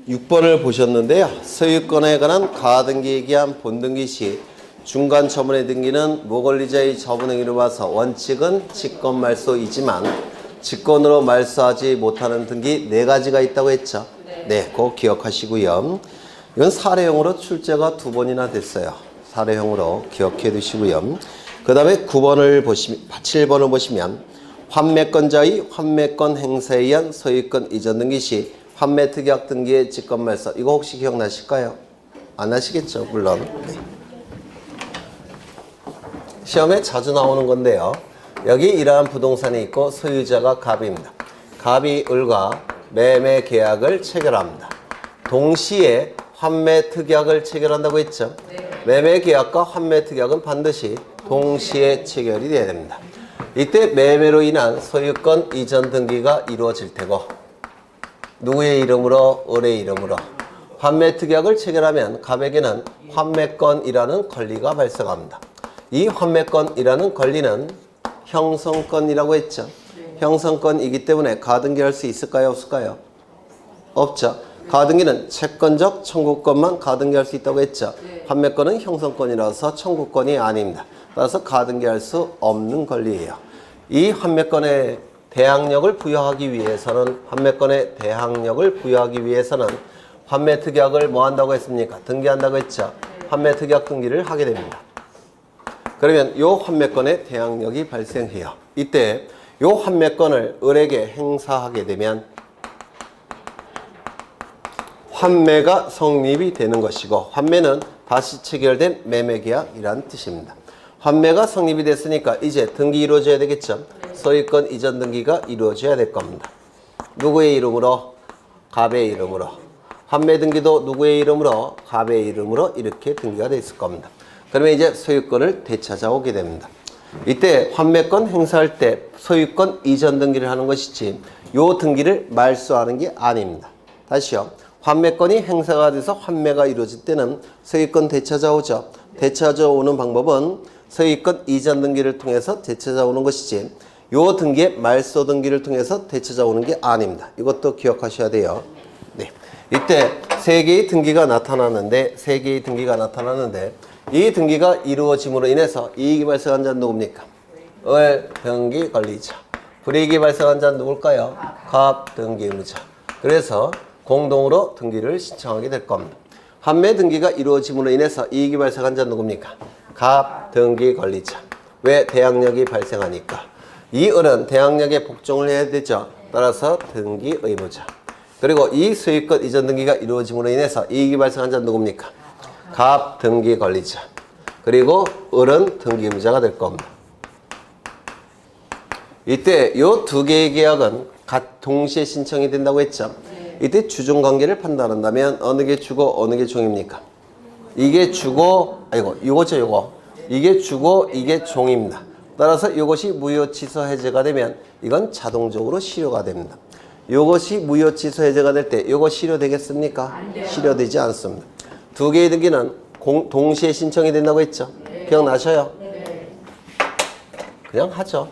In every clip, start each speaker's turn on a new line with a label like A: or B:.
A: 6번을 보셨는데요. 소유권에 관한 가등기에 기한 본등기 시 중간 처분의 등기는 무권리자의 처분 행위로 봐서 원칙은 직권 말소이지만 직권으로 말소하지 못하는 등기 4가지가 있다고 했죠. 네, 그거 기억하시고요. 이건 사례형으로 출제가 2번이나 됐어요. 사례형으로 기억해 두시고요. 그 다음에 7번을 보시면 환매권자의 환매권 행사에 의한 소유권 이전 등기 시 환매특약 등기의 직권 말소. 이거 혹시 기억나실까요? 안 나시겠죠? 물론. 네. 시험에 자주 나오는 건데요. 여기 이러한 부동산이 있고 소유자가 갑입니다. 갑이 을과 매매 계약을 체결합니다. 동시에 환매 특약을 체결한다고 했죠. 매매 계약과 환매 특약은 반드시 동시에 체결이 돼야 됩니다. 이때 매매로 인한 소유권 이전 등기가 이루어질 테고 누구의 이름으로? 을의 이름으로. 환매 특약을 체결하면 갑에게는 환매권이라는 권리가 발생합니다. 이 환매권이라는 권리는 형성권이라고 했죠. 형성권이기 때문에 가등기할 수 있을까요? 없을까요? 없죠. 가등기는 채권적 청구권만 가등기할 수 있다고 했죠. 환매권은 형성권이라서 청구권이 아닙니다. 따라서 가등기할 수 없는 권리예요. 이 환매권의 대항력을 부여하기 위해서는 환매특약을 뭐 한다고 했습니까? 등기한다고 했죠. 환매특약 등기를 하게 됩니다. 그러면 이 환매권의 대항력이 발생해요. 이때 이 환매권을 을에게 행사하게 되면 환매가 성립이 되는 것이고 환매는 다시 체결된 매매계약이라는 뜻입니다. 환매가 성립이 됐으니까 이제 등기 이루어져야 되겠죠. 소유권 이전 등기가 이루어져야 될 겁니다. 누구의 이름으로? 갑의 이름으로. 환매 등기도 누구의 이름으로? 갑의 이름으로 이렇게 등기가 돼 있을 겁니다. 그러면 이제 소유권을 되찾아오게 됩니다. 이때 환매권 행사할 때 소유권 이전 등기를 하는 것이지 요 등기를 말소하는 게 아닙니다. 다시요. 환매권이 행사가 돼서 환매가 이루어질 때는 소유권 되찾아오죠. 되찾아오는 방법은 소유권 이전 등기를 통해서 되찾아오는 것이지 요 등기의 말소 등기를 통해서 되찾아오는 게 아닙니다. 이것도 기억하셔야 돼요. 네. 이때 3개의 등기가 나타나는데 이 등기가 이루어짐으로 인해서 이익이 발생한 자는 누굽니까? 을 등기 권리자. 불이익이 발생한 자는 누굴까요? 갑 등기 의무자. 그래서 공동으로 등기를 신청하게 될 겁니다. 환매 등기가 이루어짐으로 인해서 이익이 발생한 자는 누굽니까? 갑 등기 권리자. 왜? 대항력이 발생하니까. 이 을은 대항력에 복종을 해야 되죠. 따라서 등기 의무자. 그리고 이 소유권 이전 등기가 이루어짐으로 인해서 이익이 발생한 자는 누굽니까? 갑 등기 권리자. 그리고 을은 등기 의무자가 될 겁니다. 이때 이 2개의 계약은 동시에 신청이 된다고 했죠. 이때 주종관계를 판단한다면 어느 게 주고 어느 게 종입니까? 이게 주고, 이게 주고 이게 종입니다. 따라서 이것이 무효 취소 해제가 되면 이건 자동적으로 실효가 됩니다. 이것이 무효 취소 해제가 될 때 이거 실효되겠습니까? 실효되지 않습니다. 2개의 등기는 동시에 신청이 된다고 했죠. 기억나셔요? 그냥 하죠.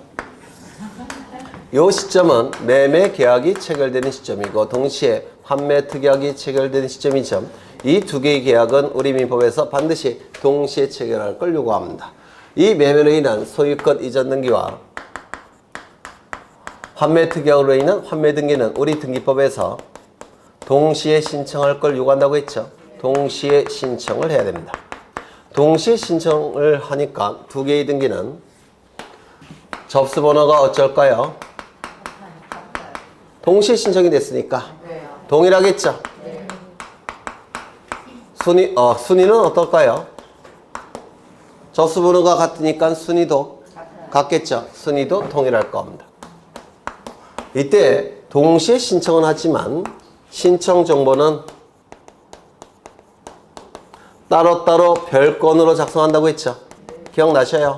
A: 이 시점은 매매 계약이 체결되는 시점이고 동시에 환매 특약이 체결되는 시점이죠. 이 2개의 계약은 우리 민법에서 반드시 동시에 체결할 걸 요구합니다. 이 매매로 인한 소유권 이전 등기와 환매 특약으로 인한 환매 등기는 우리 등기법에서 동시에 신청할 걸 요구한다고 했죠. 동시에 신청을 해야 됩니다. 동시에 신청을 하니까 2개의 등기는 접수번호가 어쩔까요? 동시에 신청이 됐으니까 동일하겠죠? 순위는 어떨까요? 접수번호가 같으니까 순위도 같겠죠? 순위도 동일할 겁니다. 이때 동시에 신청은 하지만 신청 정보는 따로따로 별건으로 작성한다고 했죠? 기억나셔요?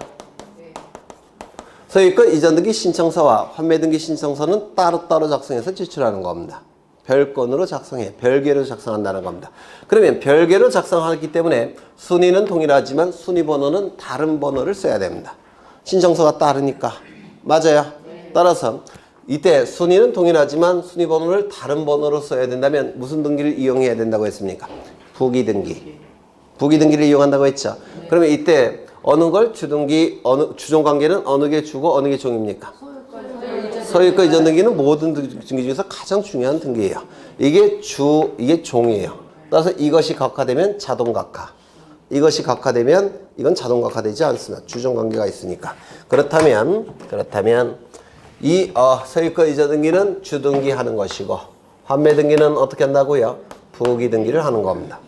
A: 소유권 이전 등기 신청서와 환매 등기 신청서는 따로따로 작성해서 제출하는 겁니다. 별건으로 작성해, 별개로 작성한다는 겁니다. 그러면 별개로 작성하기 때문에 순위는 동일하지만 순위 번호는 다른 번호를 써야 됩니다. 신청서가 따르니까. 맞아요. 따라서 이때 순위는 동일하지만 순위 번호를 다른 번호로 써야 된다면 무슨 등기를 이용해야 된다고 했습니까? 부기 등기. 부기 등기를 이용한다고 했죠. 그러면 이때 어느 걸 주등기, 주종 관계는 어느 게 주고 어느 게 종입니까? 소유권 이전 등기는 모든 등기 중에서 가장 중요한 등기예요. 이게 이게 종이에요. 따라서 이것이 각하되면 자동 각하. 이것이 각하되면 이건 자동 각하되지 않습니다. 주종 관계가 있으니까. 그렇다면 이 소유권 이전 등기는 주등기 하는 것이고 환매 등기는 어떻게 한다고요? 부기 등기를 하는 겁니다.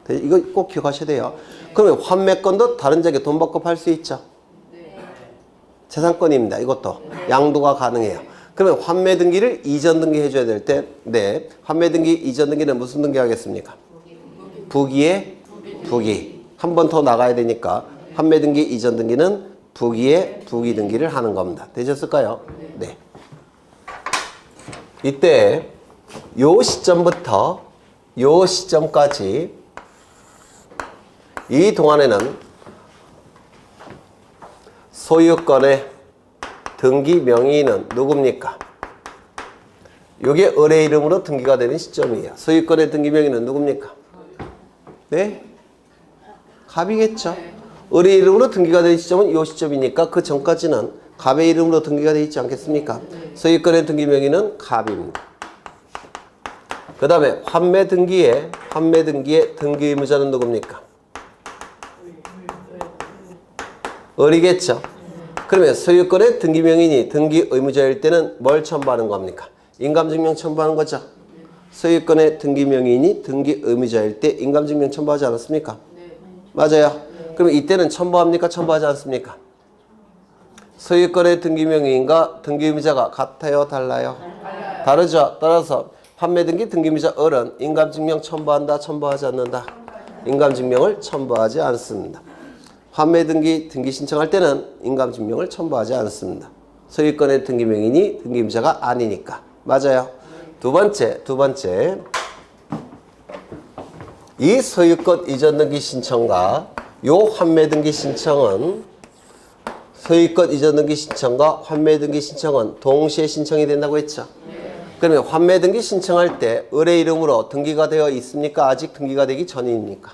A: 이거 꼭 기억하셔야 돼요. 그러면 환매권도 다른 지역에 돈 받고 팔 수 있죠? 재산권입니다. 이것도 양도가 가능해요. 그러면 환매 등기를 이전 등기 해줘야 될 때, 네, 환매 등기 이전 등기는 무슨 등기 하겠습니까? 부기의 부기. 한 번 더 나가야 되니까 환매 등기 이전 등기는 부기의 부기 등기를 하는 겁니다. 되셨을까요? 네. 이때 요 시점부터 요 시점까지 이 동안에는 소유권의 등기 명의인은 누굽니까? 이게 을의 이름으로 등기가 되는 시점이에요. 소유권의 등기 명의는 누굽니까? 네? 갑이겠죠. 을의 이름으로 등기가 되는 시점은 이 시점이니까 그 전까지는 갑의 이름으로 등기가 되어 있지 않겠습니까? 소유권의 등기 명의는 갑입니다. 그 다음에 환매 등기의 등기 의무자는 누굽니까? 을이겠죠. 그러면 소유권의 등기 명의인이 등기 의무자일 때는 뭘 첨부하는 겁니까? 인감증명 첨부하는 거죠. 소유권의 등기 명의인이 등기 의무자일 때 인감증명 첨부하지 않았습니까? 네. 맞아요. 그러면 이때는 첨부합니까? 첨부하지 않습니까? 소유권의 등기 명의인과 등기 의무자가 같아요? 달라요? 다르죠. 따라서 판매 등기 등기 의무자 을은 인감증명 첨부한다? 첨부하지 않는다? 인감증명을 첨부하지 않습니다. 판매 등기 신청할 때는 인감증명을 첨부하지 않습니다. 소유권의 등기 명의인이 등기 의무자가 아니니까. 맞아요. 두 번째. 이 소유권 이전 등기 신청과 요 환매 등기 신청은 소유권 이전 등기 신청과 환매 등기 신청은 동시에 신청이 된다고 했죠. 그러면 환매 등기 신청할 때 을의 이름으로 등기가 되어 있습니까? 아직 등기가 되기 전입니까?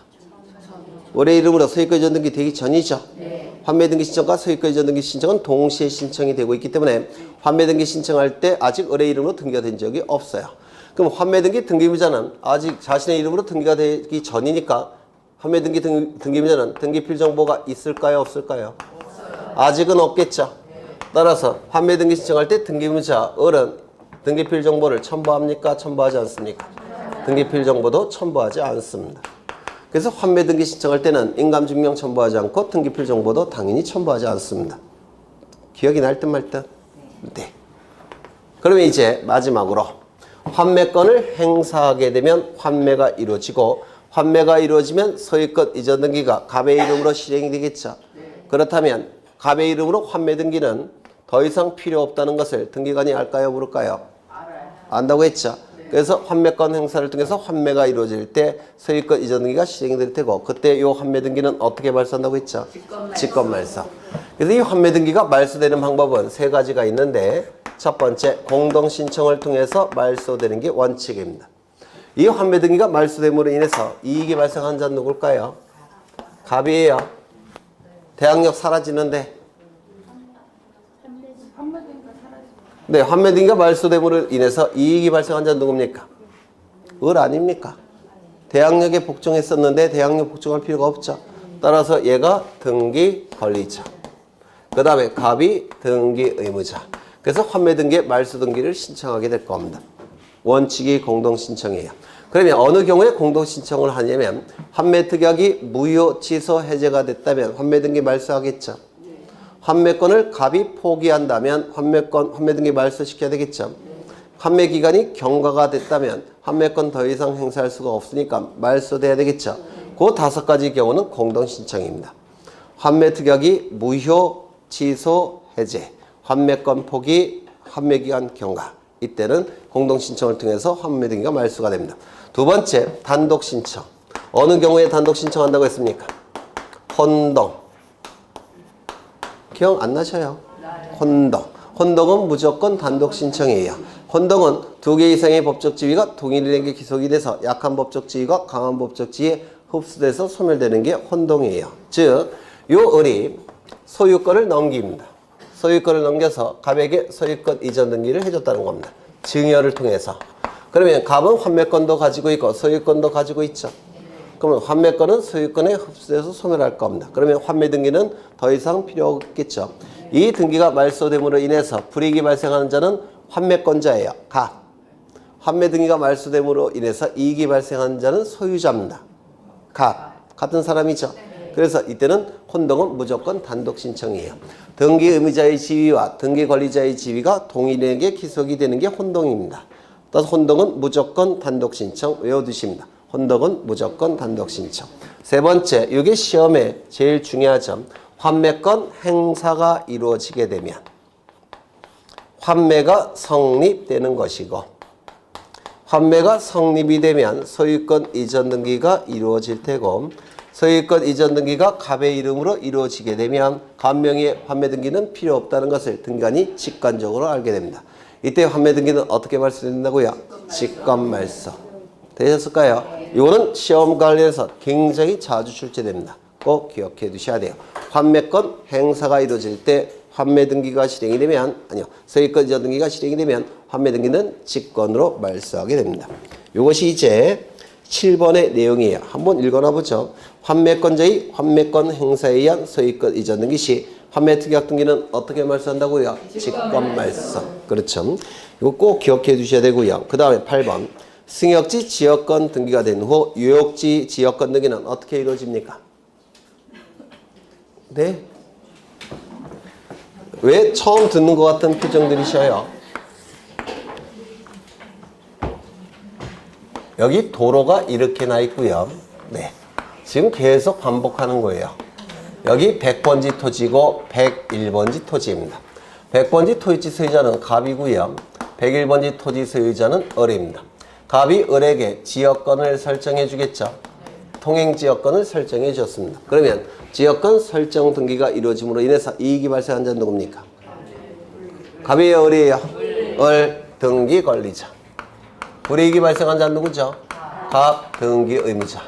A: 을의 이름으로 소유권 이전 등기 되기 전이죠. 환매 등기 신청과 소유권 이전 등기 신청은 동시에 신청이 되고 있기 때문에 환매 등기 신청할 때 아직 을의 이름으로 등기가 된 적이 없어요. 그럼 환매 등기 등기의무자는 아직 자신의 이름으로 등기가 되기 전이니까 환매 등기 등기의무자는 등기 필정보가 있을까요? 없을까요? 없어요. 아직은 없겠죠. 따라서 환매 등기 신청할 때 등기의무자 을은 등기 필정보를 첨부합니까? 첨부하지 않습니까? 등기 필정보도 첨부하지 않습니다. 그래서 환매 등기 신청할 때는 인감증명 첨부하지 않고 등기 필정보도 당연히 첨부하지 않습니다. 기억이 날 듯 말 듯? 네. 그러면 이제 마지막으로 환매권을 행사하게 되면 환매가 이루어지고 환매가 이루어지면 소유권 이전 등기가 갑의 이름으로 실행이 되겠죠. 그렇다면 갑의 이름으로 환매 등기는 더 이상 필요 없다는 것을 등기관이 알까요? 모를까요? 알아요. 안다고 했죠. 그래서 환매권 행사를 통해서 환매가 이루어질 때 소유권 이전 등기가 실행이 될 테고 그때 이 환매 등기는 어떻게 말소한다고 했죠? 직권말소. 그래서 이 환매 등기가 말소되는 방법은 세 가지가 있는데 첫 번째, 공동신청을 통해서 말소되는 게 원칙입니다. 이 환매 등기가 말소됨으로 인해서 이익이 발생한 자는 누굴까요? 갑이에요. 대항력 사라지는데. 네, 환매 등기가 말소됨으로 인해서 이익이 발생한 자는 누굽니까? 을 아닙니까? 대항력에 복종했었는데 대항력 복종할 필요가 없죠. 따라서 얘가 등기 권리자. 그 다음에 갑이 등기 의무자. 그래서 환매 등기에 말소 등기를 신청하게 될 겁니다. 원칙이 공동 신청이에요. 그러면 어느 경우에 공동 신청을 하냐면 환매 특약이 무효, 취소, 해제가 됐다면 환매 등기 말소하겠죠. 환매권을 갑이 포기한다면 환매 등기 말소시켜야 되겠죠. 환매 기간이 경과가 됐다면 환매권 더 이상 행사할 수가 없으니까 말소돼야 되겠죠. 그 다섯 가지 경우는 공동 신청입니다. 환매 특약이 무효, 취소, 해제, 환매권 포기, 환매기간 경과. 이때는 공동신청을 통해서 환매 등기가 말소가 됩니다. 두 번째, 단독신청. 어느 경우에 단독신청한다고 했습니까? 혼동. 기억 안 나셔요? 혼동. 혼동은 무조건 단독 신청이에요. 혼동은 두 개 이상의 법적 지위가 동일하게 기속이 돼서 약한 법적 지위가 강한 법적 지위에 흡수돼서 소멸되는 게 혼동이에요. 즉, 요 을이 소유권을 넘깁니다. 소유권을 넘겨서 갑에게 소유권 이전 등기를 해줬다는 겁니다. 증여를 통해서. 그러면 갑은 환매권도 가지고 있고 소유권도 가지고 있죠. 그러면 환매권은 소유권에 흡수돼서 소멸할 겁니다. 그러면 환매 등기는 더 이상 필요 없겠죠. 이 등기가 말소됨으로 인해서 불이익이 발생하는 자는 환매권자예요. 갑. 환매 등기가 말소됨으로 인해서 이익이 발생하는 자는 소유자입니다. 갑. 같은 사람이죠. 그래서 이때는 혼동은 무조건 단독 신청이에요. 등기 의무자의 지위와 등기 권리자의 지위가 동일하게 기속이 되는 게 혼동입니다. 따라서 혼동은 무조건 단독 신청 외워두십니다. 혼동은 무조건 단독 신청. 세 번째, 이게 시험에 제일 중요한 점. 환매권 행사가 이루어지게 되면 환매가 성립되는 것이고, 환매가 성립이 되면 소유권 이전 등기가 이루어질 테고, 소유권 이전 등기가 갑의 이름으로 이루어지게 되면 갑 명의의 환매 등기는 필요 없다는 것을 등기관이 직관적으로 알게 됩니다. 이때 환매 등기는 어떻게 말소된다고요? 직관말소. 되셨을까요? 이거는 시험 관련해서 굉장히 자주 출제됩니다. 꼭 기억해 두셔야 돼요. 환매권 행사가 이루어질 때 환매 등기가 실행이 되면, 소유권 이전 등기가 실행이 되면 환매 등기는 직권으로 말소하게 됩니다. 이것이 이제 7번의 내용이에요. 한번 읽어나 보죠. 환매권자의 환매권 행사에 의한 소유권 이전 등기 시 환매 특약 등기는 어떻게 말소한다고요? 직권 말소. 그렇죠. 이거 꼭 기억해 두셔야 되고요. 그 다음에 8번. 승역지 지역권 등기가 된 후 유역지 지역권 등기는 어떻게 이루어집니까? 네? 왜 처음 듣는 것 같은 표정들이셔요? 여기 도로가 이렇게 나 있고요. 네. 지금 계속 반복하는 거예요. 여기 100번지 토지고 101번지 토지입니다. 100번지 토지 소유자는 갑이고요. 101번지 토지 소유자는 을입니다. 갑이 을에게 지역권을 설정해 주겠죠. 통행 지역권을 설정해 주었습니다. 그러면 지역권 설정 등기가 이루어짐으로 인해서 이익이 발생한 자는 누굽니까? 갑이에요, 을이에요? 을 등기 권리자. 불이익이 발생한 자는 누구죠? 갑 등기 의무자.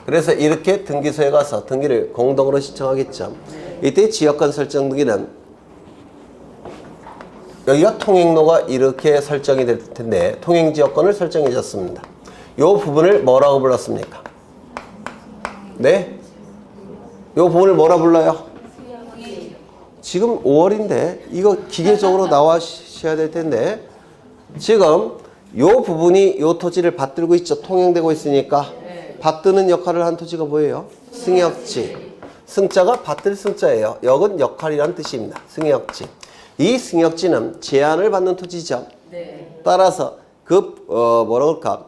A: 그래서 이렇게 등기소에 가서 등기를 공동으로 신청하겠죠. 이때 지역권 설정 등기는 여기가 통행로가 이렇게 설정이 될 텐데 통행지역권을 설정해 줬습니다. 이 부분을 뭐라고 불렀습니까? 네? 이 부분을 뭐라 불러요? 지금 5월인데 이거 기계적으로 나와셔야 될 텐데 지금 이 부분이 이 토지를 받들고 있죠. 통행되고 있으니까 받드는 역할을 한 토지가 뭐예요? 승역지. 승자가 받들 승자예요. 역은 역할이란 뜻입니다. 승역지. 이 승역지는 제한을 받는 토지죠. 따라서 뭐라 그럴까?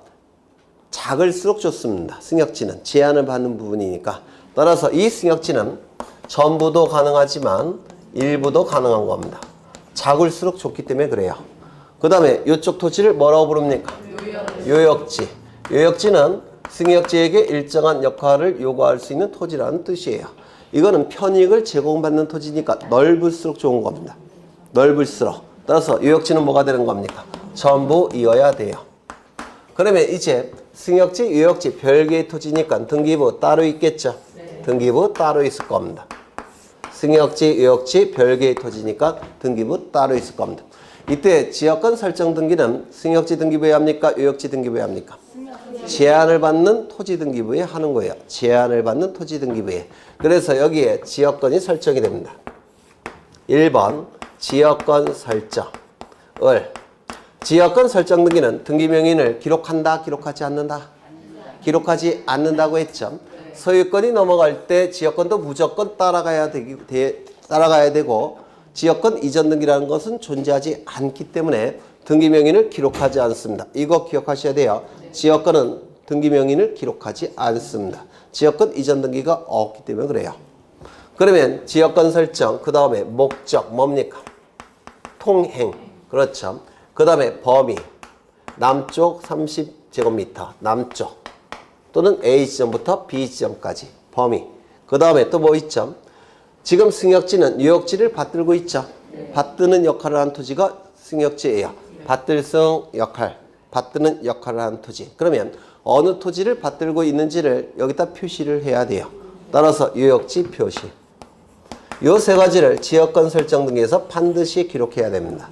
A: 작을수록 좋습니다. 승역지는 제한을 받는 부분이니까. 따라서 이 승역지는 전부도 가능하지만 일부도 가능한 겁니다. 작을수록 좋기 때문에 그래요. 그 다음에 이쪽 토지를 뭐라고 부릅니까? 요역지. 요역지는 승역지에게 일정한 역할을 요구할 수 있는 토지라는 뜻이에요. 이거는 편익을 제공받는 토지니까 넓을수록 좋은 겁니다. 넓을수록. 따라서 요역지는 뭐가 되는 겁니까? 전부 이어야 돼요. 그러면 이제 승역지, 요역지 별개의 토지니까 등기부 따로 있겠죠? 등기부 따로 있을 겁니다. 승역지, 요역지 별개의 토지니까 등기부 따로 있을 겁니다. 이때 지역권 설정 등기는 승역지 등기부에 합니까? 요역지 등기부에 합니까? 제한을 받는 토지 등기부에 하는 거예요. 제한을 받는 토지 등기부에. 그래서 여기에 지역권이 설정이 됩니다. 1번 지역권 설정. 을. 지역권 설정 등기는 등기 명인을 기록한다, 기록하지 않는다? 기록하지 않는다고 했죠. 소유권이 넘어갈 때 지역권도 무조건 따라가야 되고 지역권 이전 등기라는 것은 존재하지 않기 때문에 등기 명인을 기록하지 않습니다. 이거 기억하셔야 돼요. 지역권은 등기 명인을 기록하지 않습니다. 지역권 이전 등기가 없기 때문에 그래요. 그러면 지역권 설정, 그 다음에 목적 뭡니까? 통행. 그렇죠. 그 다음에 범위. 남쪽 30제곱미터 남쪽 또는 A 지점부터 B 지점까지 범위. 그 다음에 또 뭐 있죠? 지금 승역지는 유역지를 받들고 있죠. 받드는 역할을 한 토지가 승역지예요. 받들성 역할, 받드는 역할을 한 토지. 그러면 어느 토지를 받들고 있는지를 여기다 표시를 해야 돼요. 따라서 유역지 표시. 요 세 가지를 지역권 설정 등기에서 반드시 기록해야 됩니다.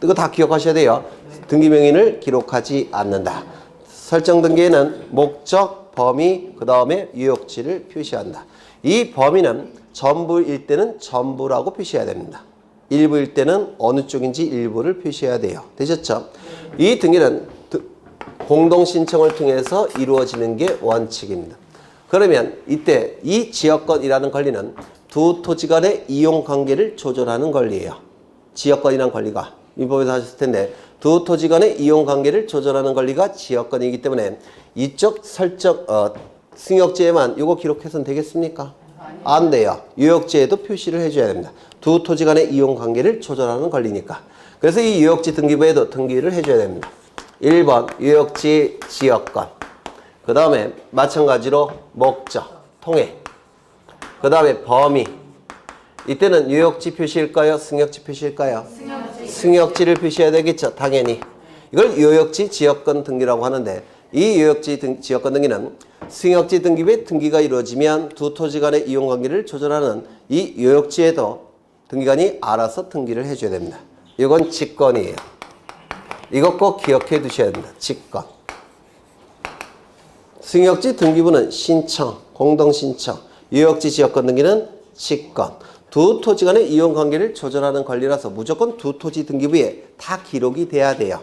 A: 이거 다 기억하셔야 돼요. 등기명인을 기록하지 않는다. 설정 등기에는 목적, 범위, 그 다음에 유역지를 표시한다. 이 범위는 전부일 때는 전부라고 표시해야 됩니다. 일부일 때는 어느 쪽인지 일부를 표시해야 돼요. 되셨죠? 이 등기는 공동신청을 통해서 이루어지는 게 원칙입니다. 그러면 이때 이 지역권이라는 권리는 두 토지 간의 이용관계를 조절하는 권리예요. 지역권이라는 권리가 민법에서 하셨을 텐데 두 토지 간의 이용관계를 조절하는 권리가 지역권이기 때문에 이쪽 설정 승역지에만 이거 기록해서는 되겠습니까? 안 돼요. 유역지에도 표시를 해줘야 됩니다. 두 토지 간의 이용관계를 조절하는 권리니까. 그래서 이 유역지 등기부에도 등기를 해줘야 됩니다. 1번 유역지 지역권, 그 다음에 마찬가지로 목적, 통해, 그 다음에 범위. 이때는 유역지 표시일까요? 승역지 표시일까요? 승역지를 표시해야 되겠죠. 당연히. 이걸 유역지 지역권 등기라고 하는데 이 유역지 지역권 등기는 승역지 등기부에 등기가 이루어지면 두 토지 간의 이용관계를 조절하는 이 유역지에도 등기관이 알아서 등기를 해줘야 됩니다. 이건 직권이에요. 이것 꼭 기억해 두셔야 됩니다. 직권. 승역지 등기부는 신청, 공동신청, 유역지 지역권 등기는 직권. 두 토지 간의 이용관계를 조절하는 권리라서 무조건 두 토지 등기부에 다 기록이 돼야 돼요.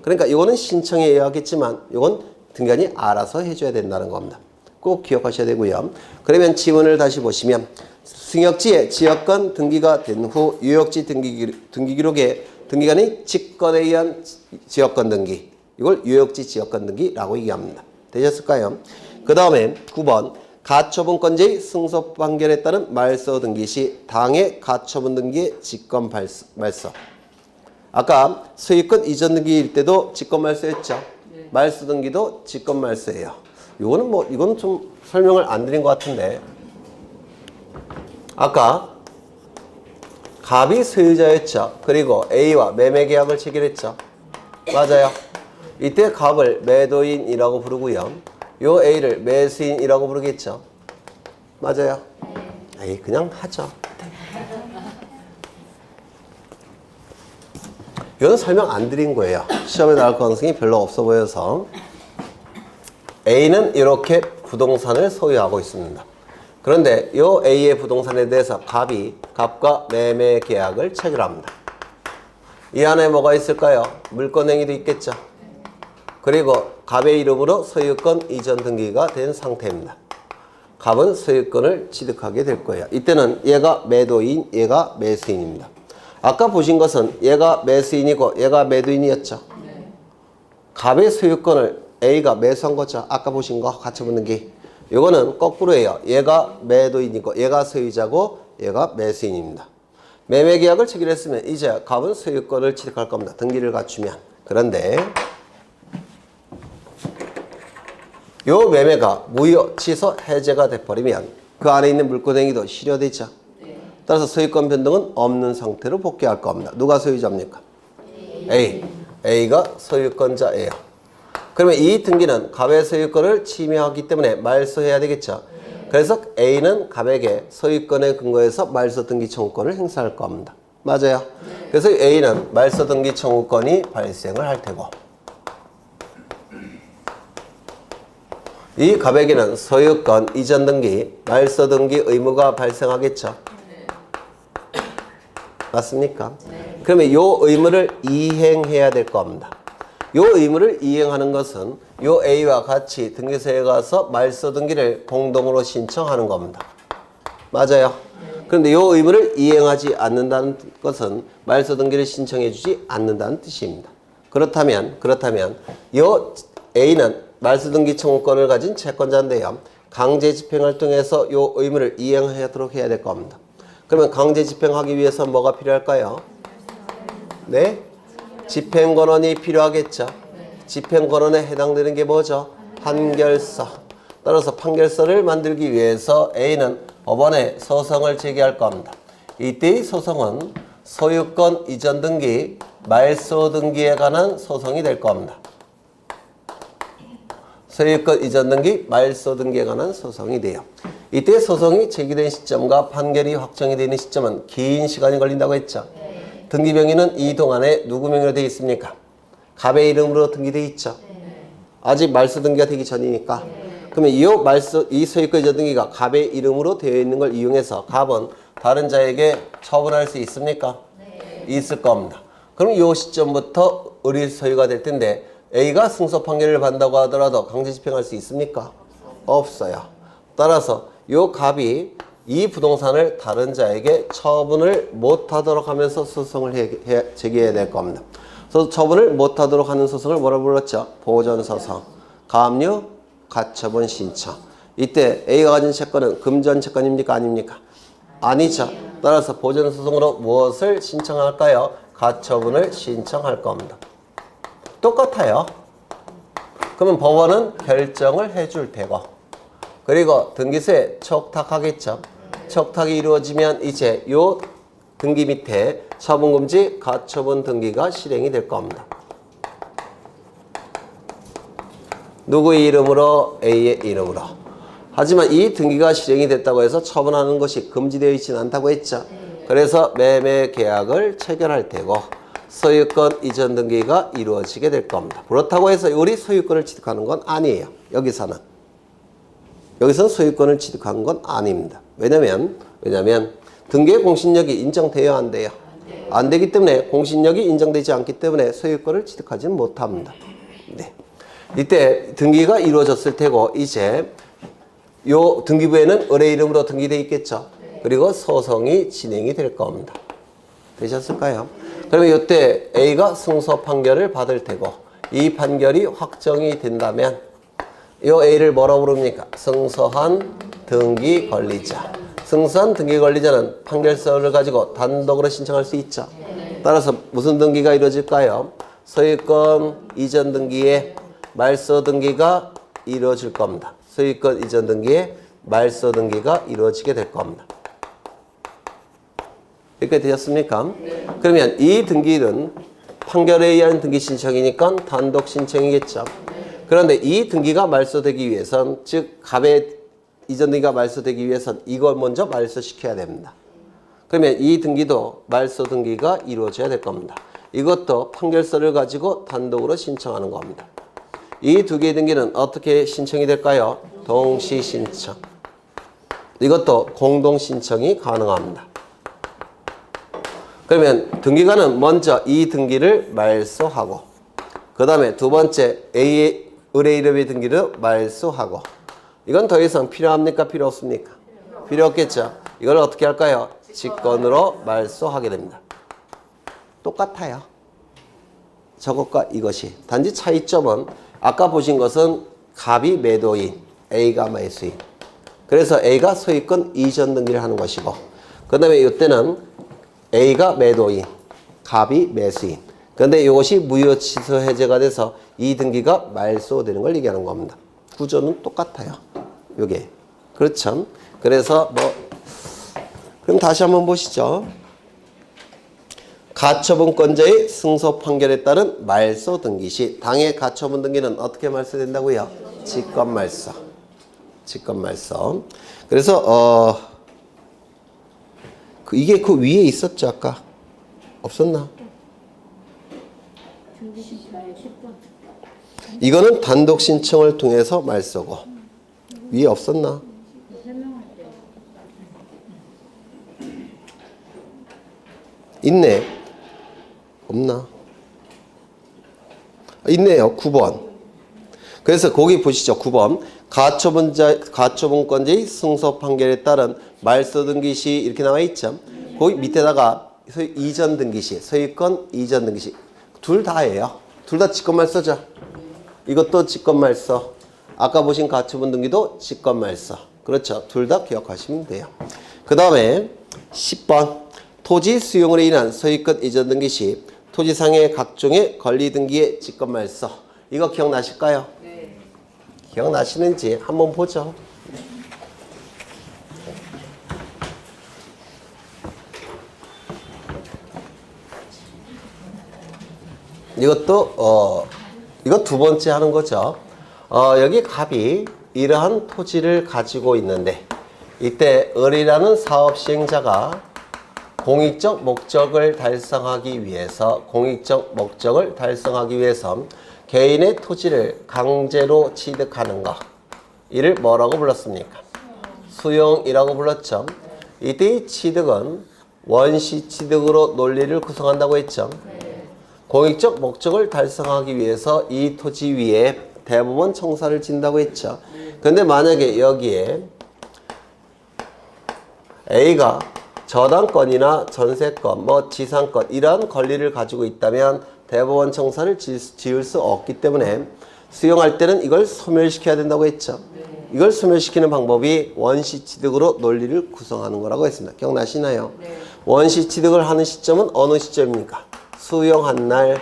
A: 그러니까 이거는 신청에 의하겠지만 이건 등기관이 알아서 해줘야 된다는 겁니다. 꼭 기억하셔야 되고요. 그러면 지문을 다시 보시면 승역지에 지역권 등기가 된 후 유역지 등기 기록에 등기관이 직권에 의한 지역권 등기, 이걸 유역지 지역권 등기라고 얘기합니다. 되셨을까요? 그 다음에 9번 가처분권자의 승소 판결에 따른 말소 등기 시 당해 가처분 등기의 직권 말소. 아까 소유권 이전 등기일 때도 직권 말소였죠. 말소 등기도 직권 말소예요. 이거는 좀 설명을 안 드린 것 같은데 아까 갑이 소유자였죠. 그리고 A와 매매 계약을 체결했죠. 맞아요. 이때 갑을 매도인이라고 부르고요. 요 A를 매수인이라고 부르겠죠. 맞아요. 에이, 그냥 하죠. 이건 설명 안 드린 거예요. 시험에 나올 가능성이 별로 없어 보여서. A는 이렇게 부동산을 소유하고 있습니다. 그런데 이 A의 부동산에 대해서 갑과 매매 계약을 체결합니다. 이 안에 뭐가 있을까요? 물권행위도 있겠죠. 그리고 갑의 이름으로 소유권 이전 등기가 된 상태입니다. 갑은 소유권을 취득하게 될 거예요. 이때는 얘가 매도인, 얘가 매수인입니다. 아까 보신 것은 얘가 매수인이고 얘가 매도인이었죠. 갑의 소유권을 A가 매수한 거죠. 아까 보신 거 가처분 등기. 이거는 거꾸로예요. 얘가 매도인이고 얘가 소유자고 얘가 매수인입니다. 매매 계약을 체결했으면 이제 갑은 소유권을 취득할 겁니다. 등기를 갖추면. 그런데 요 매매가 무효, 취소, 해제가 돼버리면 그 안에 있는 물권행위도 실효되죠. 따라서 소유권 변동은 없는 상태로 복귀할 겁니다. 누가 소유자입니까? A가 소유권자예요. 그러면 이 등기는 갑의 소유권을 침해하기 때문에 말소해야 되겠죠. 그래서 A는 갑에게 소유권에 근거해서 말소 등기 청구권을 행사할 겁니다. 맞아요. 그래서 A는 말소 등기 청구권이 발생을 할 테고 이 갑에게는 소유권 이전 등기, 말소 등기 의무가 발생하겠죠. 맞습니까? 그러면 이 의무를 이행해야 될 겁니다. 이 의무를 이행하는 것은 이 A와 같이 등기소에 가서 말소 등기를 공동으로 신청하는 겁니다. 맞아요. 그런데 이 의무를 이행하지 않는다는 것은 말소 등기를 신청해 주지 않는다는 뜻입니다. 그렇다면 이 A는 말소 등기 청구권을 가진 채권자인데요. 강제 집행을 통해서 이 의무를 이행하도록 해야 될 겁니다. 그러면 강제 집행하기 위해서 뭐가 필요할까요? 네? 집행권원이 필요하겠죠. 집행권원에 해당되는 게 뭐죠? 판결서. 따라서 판결서를 만들기 위해서 A는 법원에 소송을 제기할 겁니다. 이때의 소송은 소유권 이전 등기, 말소 등기에 관한 소송이 될 겁니다. 소유권 이전 등기, 말소 등기에 관한 소송이 돼요. 이때 소송이 제기된 시점과 판결이 확정이 되는 시점은 긴 시간이 걸린다고 했죠. 등기 명의는 이 동안에 누구 명의로 되어 있습니까? 갑의 이름으로 등기되어 있죠. 아직 말소 등기가 되기 전이니까. 그러면 이 소유권 이전 등기가 갑의 이름으로 되어 있는 걸 이용해서 갑은 다른 자에게 처분할 수 있습니까? 있을 겁니다. 그럼 이 시점부터 의리 소유가 될 텐데 A가 승소 판결을 받는다고 하더라도 강제 집행할 수 있습니까? 없어요. 따라서 이 갑이 이 부동산을 다른 자에게 처분을 못하도록 하면서 소송을 제기해야 될 겁니다. 그래서 처분을 못하도록 하는 소송을 뭐라고 불렀죠? 보전소송, 가압류, 가처분 신청. 이때 A가 가진 채권은 금전 채권입니까? 아닙니까? 아니죠. 따라서 보전소송으로 무엇을 신청할까요? 가처분을 신청할 겁니다. 똑같아요. 그러면 법원은 결정을 해줄 테고, 그리고 등기소에 촉탁하겠죠. 촉탁이 이루어지면 이제 요 등기 밑에 처분금지 가처분 등기가 실행이 될 겁니다. 누구의 이름으로? A의 이름으로. 하지만 이 등기가 실행이 됐다고 해서 처분하는 것이 금지되어 있지는 않다고 했죠. 그래서 매매 계약을 체결할 테고 소유권 이전 등기가 이루어지게 될 겁니다. 그렇다고 해서 우리 소유권을 취득하는 건 아니에요. 여기서는 소유권을 취득한 건 아닙니다. 왜냐면 등기의 공신력이 인정돼야 안 돼요. 안 되기 때문에 공신력이 인정되지 않기 때문에 소유권을 취득하지는 못합니다. 네. 이때 등기가 이루어졌을 테고 이제 요 등기부에는 의뢰 이름으로 등기되어 있겠죠. 그리고 소송이 진행이 될 겁니다. 되셨을까요? 그러면 이때 A가 승소 판결을 받을 테고 이 판결이 확정이 된다면 이 A를 뭐라고 부릅니까? 승소한 등기 권리자. 승소한 등기 권리자는 판결서를 가지고 단독으로 신청할 수 있죠. 따라서 무슨 등기가 이루어질까요? 소유권 이전 등기에 말소 등기가 이루어질 겁니다. 소유권 이전 등기에 말소 등기가 이루어지게 될 겁니다. 이렇게 되셨습니까? 그러면 이 등기는 판결에 의한 등기 신청이니까 단독 신청이겠죠. 그런데 이 등기가 말소되기 위해선, 즉 갑의 이전 등기가 말소되기 위해선 이걸 먼저 말소시켜야 됩니다. 그러면 이 등기도 말소 등기가 이루어져야 될 겁니다. 이것도 판결서를 가지고 단독으로 신청하는 겁니다. 이 두 개의 등기는 어떻게 신청이 될까요? 동시 신청. 이것도 공동 신청이 가능합니다. 그러면 등기관은 먼저 이 등기를 말소하고 그 다음에 두 번째 A의 의뢰 이름의 등기를 말소하고, 이건 더 이상 필요합니까? 필요 없습니까? 필요 없겠죠. 이걸 어떻게 할까요? 직권으로 말소하게 됩니다. 똑같아요. 저것과 이것이. 단지 차이점은 아까 보신 것은 갑이 매도인, A가 매수인. 그래서 A가 소유권 이전 등기를 하는 것이고, 그 다음에 이때는 A가 매도인, 갑이 매수인. 그런데 이것이 무효 취소 해제가 돼서 이 등기가 말소되는 걸 얘기하는 겁니다. 구조는 똑같아요. 요게. 그렇죠? 그래서 그럼 다시 한번 보시죠. 가처분권자의 승소 판결에 따른 말소 등기 시 당해 가처분 등기는 어떻게 말소된다고요? 직권말소. 직권말소. 그래서 이게 그 위에 있었죠, 아까? 없었나? 이거는 단독 신청을 통해서 말소고, 위에 없었나? 있네. 없나? 있네요. 9번. 그래서 거기 보시죠. 9번. 가처분권자의 승소 판결에 따른 말소 등기 시 이렇게 나와 있죠. 거기 밑에다가 이전 등기 시, 소유권 이전 등기 시. 둘 다예요. 둘 다 직권말소죠. 이것도 직권말소. 아까 보신 가처분 등기도 직권말소. 그렇죠. 둘 다 기억하시면 돼요. 그 다음에 10번. 토지 수용으로 인한 소유권 이전 등기 시 토지상의 각종의 권리 등기의 직권말소. 이거 기억나실까요? 네. 기억나시는지 한번 보죠. 이것도 이거 두 번째 하는 거죠. 여기 갑이 이러한 토지를 가지고 있는데 이때 을이라는 사업 시행자가 공익적 목적을 달성하기 위해서 개인의 토지를 강제로 취득하는 거, 이를 뭐라고 불렀습니까? 수용이라고 불렀죠. 이때 이 취득은 원시 취득으로 논리를 구성한다고 했죠. 공익적 목적을 달성하기 위해서 이 토지 위에 대법원 청사를 진다고 했죠. 근데 만약에 여기에 A가 저당권이나 전세권, 지상권 이러한 권리를 가지고 있다면 대법원 청사를 지을 수 없기 때문에 수용할 때는 이걸 소멸시켜야 된다고 했죠. 이걸 소멸시키는 방법이 원시 취득으로 논리를 구성하는 거라고 했습니다. 기억나시나요? 원시 취득을 하는 시점은 어느 시점입니까? 수용한 날,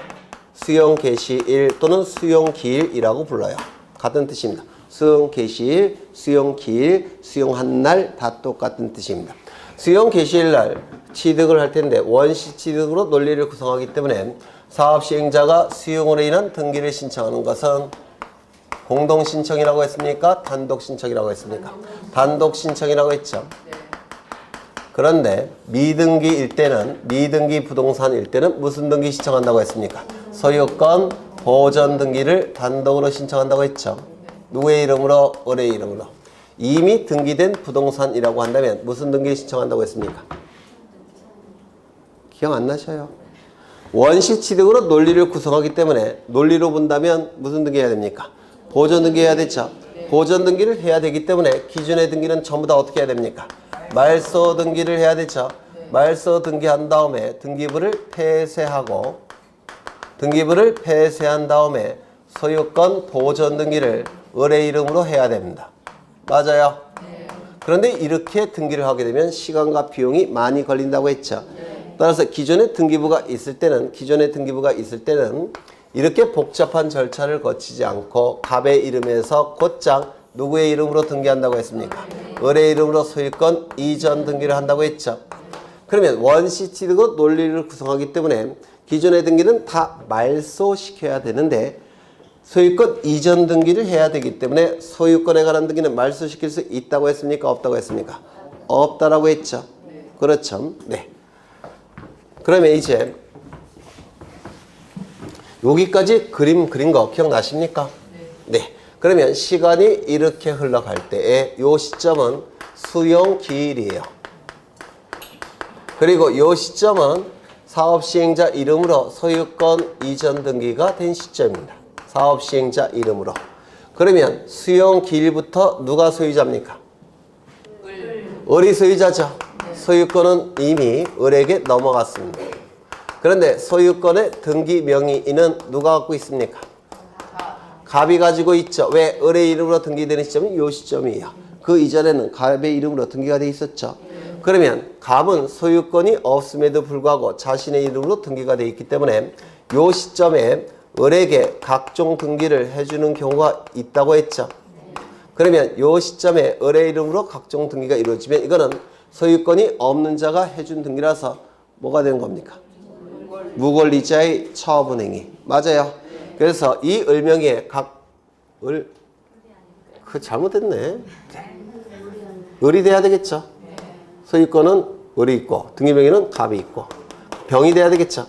A: 수용 개시일 또는 수용 기일이라고 불러요. 같은 뜻입니다. 수용 개시일, 수용 기일, 수용한 날 다 똑같은 뜻입니다. 수용 개시일 날 취득을 할 텐데 원시 취득으로 논리를 구성하기 때문에 사업 시행자가 수용으로 인한 등기를 신청하는 것은 공동 신청이라고 했습니까? 단독 신청이라고 했습니까? 단독 신청이라고 했죠. 그런데 미등기일 때는, 미등기 부동산일 때는 무슨 등기 신청한다고 했습니까? 소유권 보전 등기를 단독으로 신청한다고 했죠. 누구의 이름으로? 을의 이름으로. 이미 등기된 부동산이라고 한다면 무슨 등기를 신청한다고 했습니까? 기억 안 나셔요? 원시 취득으로 논리를 구성하기 때문에 논리로 본다면 무슨 등기 해야 됩니까? 보전 등기 해야 되죠. 보전 등기를 해야 되기 때문에 기존의 등기는 전부 다 어떻게 해야 됩니까? 말소 등기를 해야 되죠. 말소 등기한 다음에 등기부를 폐쇄한 다음에 소유권 보전 등기를 을의 이름으로 해야 됩니다. 맞아요? 그런데 이렇게 등기를 하게 되면 시간과 비용이 많이 걸린다고 했죠. 따라서 기존의 등기부가 있을 때는 이렇게 복잡한 절차를 거치지 않고 갑의 이름에서 곧장 누구의 이름으로 등기한다고 했습니까? 을의 이름으로 소유권 이전 등기를 한다고 했죠. 그러면 원시 취득의 논리를 구성하기 때문에 기존의 등기는 다 말소시켜야 되는데 소유권 이전 등기를 해야 되기 때문에 소유권에 관한 등기는 말소시킬 수 있다고 했습니까? 없다고 했습니까? 없다라고 했죠. 그렇죠. 네. 그러면 이제 여기까지 그림 그린 거 기억나십니까? 네. 그러면 시간이 이렇게 흘러갈 때에 요 시점은 수용 기일이에요. 그리고 요 시점은 사업 시행자 이름으로 소유권 이전 등기가 된 시점입니다. 사업 시행자 이름으로. 그러면 수용 기일부터 누가 소유자입니까? 을이 소유자죠. 소유권은 이미 을에게 넘어갔습니다. 그런데 소유권의 등기 명의인은 누가 갖고 있습니까? 갑이 가지고 있죠. 왜? 을의 이름으로 등기되는 시점이 이 시점이에요. 그 이전에는 갑의 이름으로 등기가 돼 있었죠. 그러면 갑은 소유권이 없음에도 불구하고 자신의 이름으로 등기가 돼 있기 때문에 이 시점에 을에게 각종 등기를 해주는 경우가 있다고 했죠. 그러면 이 시점에 을의 이름으로 각종 등기가 이루어지면 이거는 소유권이 없는 자가 해준 등기라서 뭐가 되는 겁니까? 무권리자의 처분행위. 맞아요. 그래서 이 을명의에 잘못됐네. 을이 돼야 되겠죠. 소유권은 을이 있고 등기명의는 갑이 있고 병이 돼야 되겠죠.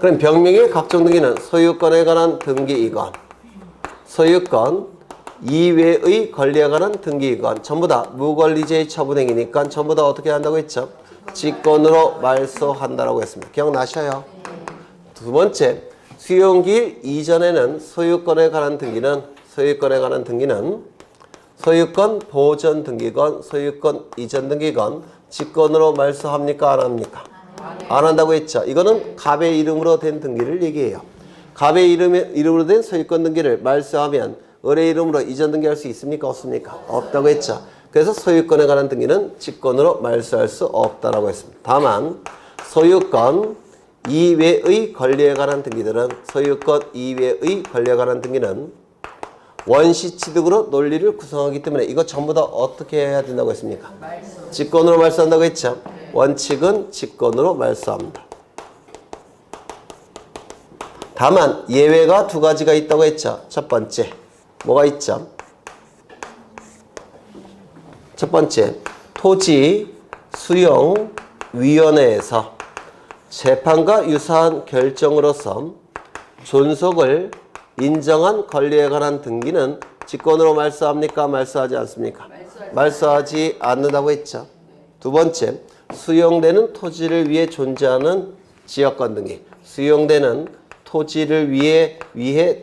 A: 그럼 병명의 각종 등기는 소유권에 관한 등기이건 소유권 이외의 권리에 관한 등기이건 전부 다 무권리자의 처분행위니까 전부 다 어떻게 한다고 했죠? 직권으로 말소한다라고 했습니다. 기억나셔요? 두 번째, 수용기일 이전에는 소유권에 관한 등기는 소유권 보전 등기건 소유권 이전 등기건 직권으로 말소합니까? 안 합니까? 안 한다고 했죠. 이거는 갑의 이름으로 된 등기를 얘기해요. 갑의 이름으로 된 소유권 등기를 말소하면 을의 이름으로 이전 등기할 수 있습니까? 없습니까? 없다고 했죠. 그래서 소유권에 관한 등기는 직권으로 말소할 수 없다라고 했습니다. 다만 소유권 이외의 권리에 관한 등기는 원시 취득으로 논리를 구성하기 때문에 이거 전부 다 어떻게 해야 된다고 했습니까? 직권으로 말소한다고 했죠. 원칙은 직권으로 말소합니다. 다만 예외가 두 가지가 있다고 했죠. 첫 번째 뭐가 있죠? 첫 번째 토지 수용위원회에서 재판과 유사한 결정으로서 존속을 인정한 권리에 관한 등기는 직권으로 말소합니까? 말소하지 않습니까? 말소하지 않는다고 했죠. 두 번째, 수용되는 토지를 위해 존재하는 지역권 등기. 수용되는 토지를 위해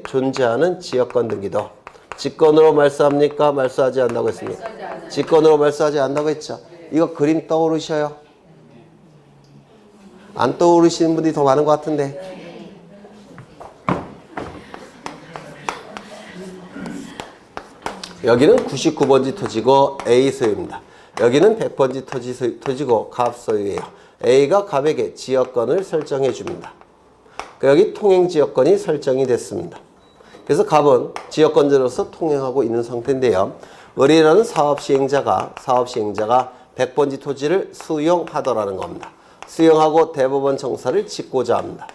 A: 존재하는 지역권 등기도 직권으로 말소합니까? 말소하지 않는다고 했습니까? 직권으로 말소하지 않는다고 했죠. 이거 그림 떠오르셔요? 안 떠오르시는 분들이 더 많은 것 같은데. 여기는 99번지 토지고 A 소유입니다. 여기는 100번지 토지고 갑 소유예요. A가 갑에게 지역권을 설정해 줍니다. 여기 통행지역권이 설정이 됐습니다. 그래서 갑은 지역권자로서 통행하고 있는 상태인데요. 을이라는 사업시행자가 100번지 토지를 수용하더라는 겁니다. 수용하고 대법원 청사를 짓고자 합니다.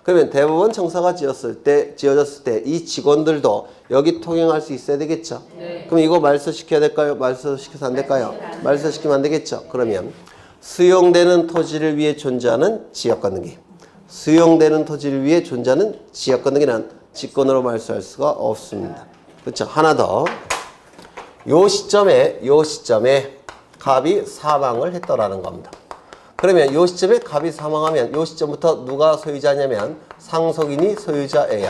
A: 그러면 대법원 청사가 지어졌을 때 이 직원들도 여기 통행할 수 있어야 되겠죠? 네. 그럼 이거 말소시켜야 될까요? 말소시켜서 안 될까요? 말소시키면 안 되겠죠? 그러면 수용되는 토지를 위해 존재하는 지역권 등기. 수용되는 토지를 위해 존재하는 지역권 등기는 직권으로 말소할 수가 없습니다. 그렇죠? 하나 더. 요 시점에 갑이 사망을 했더라는 겁니다. 그러면 요 시점에 갑이 사망하면 요 시점부터 누가 소유자냐면 상속인이 소유자예요.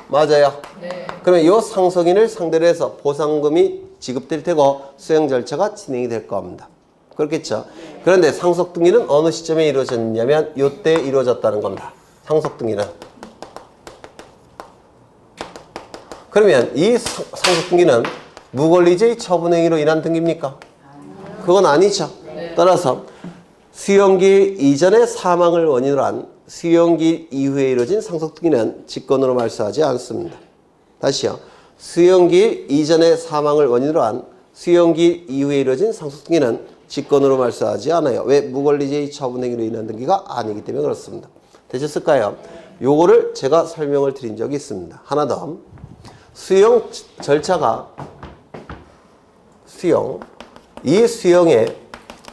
A: 맞아요? 네. 그러면 요 상속인을 상대로 해서 보상금이 지급될 테고 수용 절차가 진행이 될 겁니다. 그렇겠죠? 네. 그런데 상속 등기는 어느 시점에 이루어졌냐면 요때 이루어졌다는 겁니다. 상속 등기는. 그러면 이 상속 등기는 무권리제의 처분행위로 인한 등기입니까? 그건 아니죠. 네. 따라서 수용기일 이전의 사망을 원인으로 한 수용기일 이후에 이루어진 상속등기는 직권으로 말소하지 않습니다. 다시요. 수용기일 이전의 사망을 원인으로 한 수용기일 이후에 이루어진 상속등기는 직권으로 말소하지 않아요. 왜? 무권리제의 처분행위로 인한 등기가 아니기 때문에 그렇습니다. 되셨을까요? 요거를 제가 설명을 드린 적이 있습니다. 하나 더. 수용 절차가 이 수용에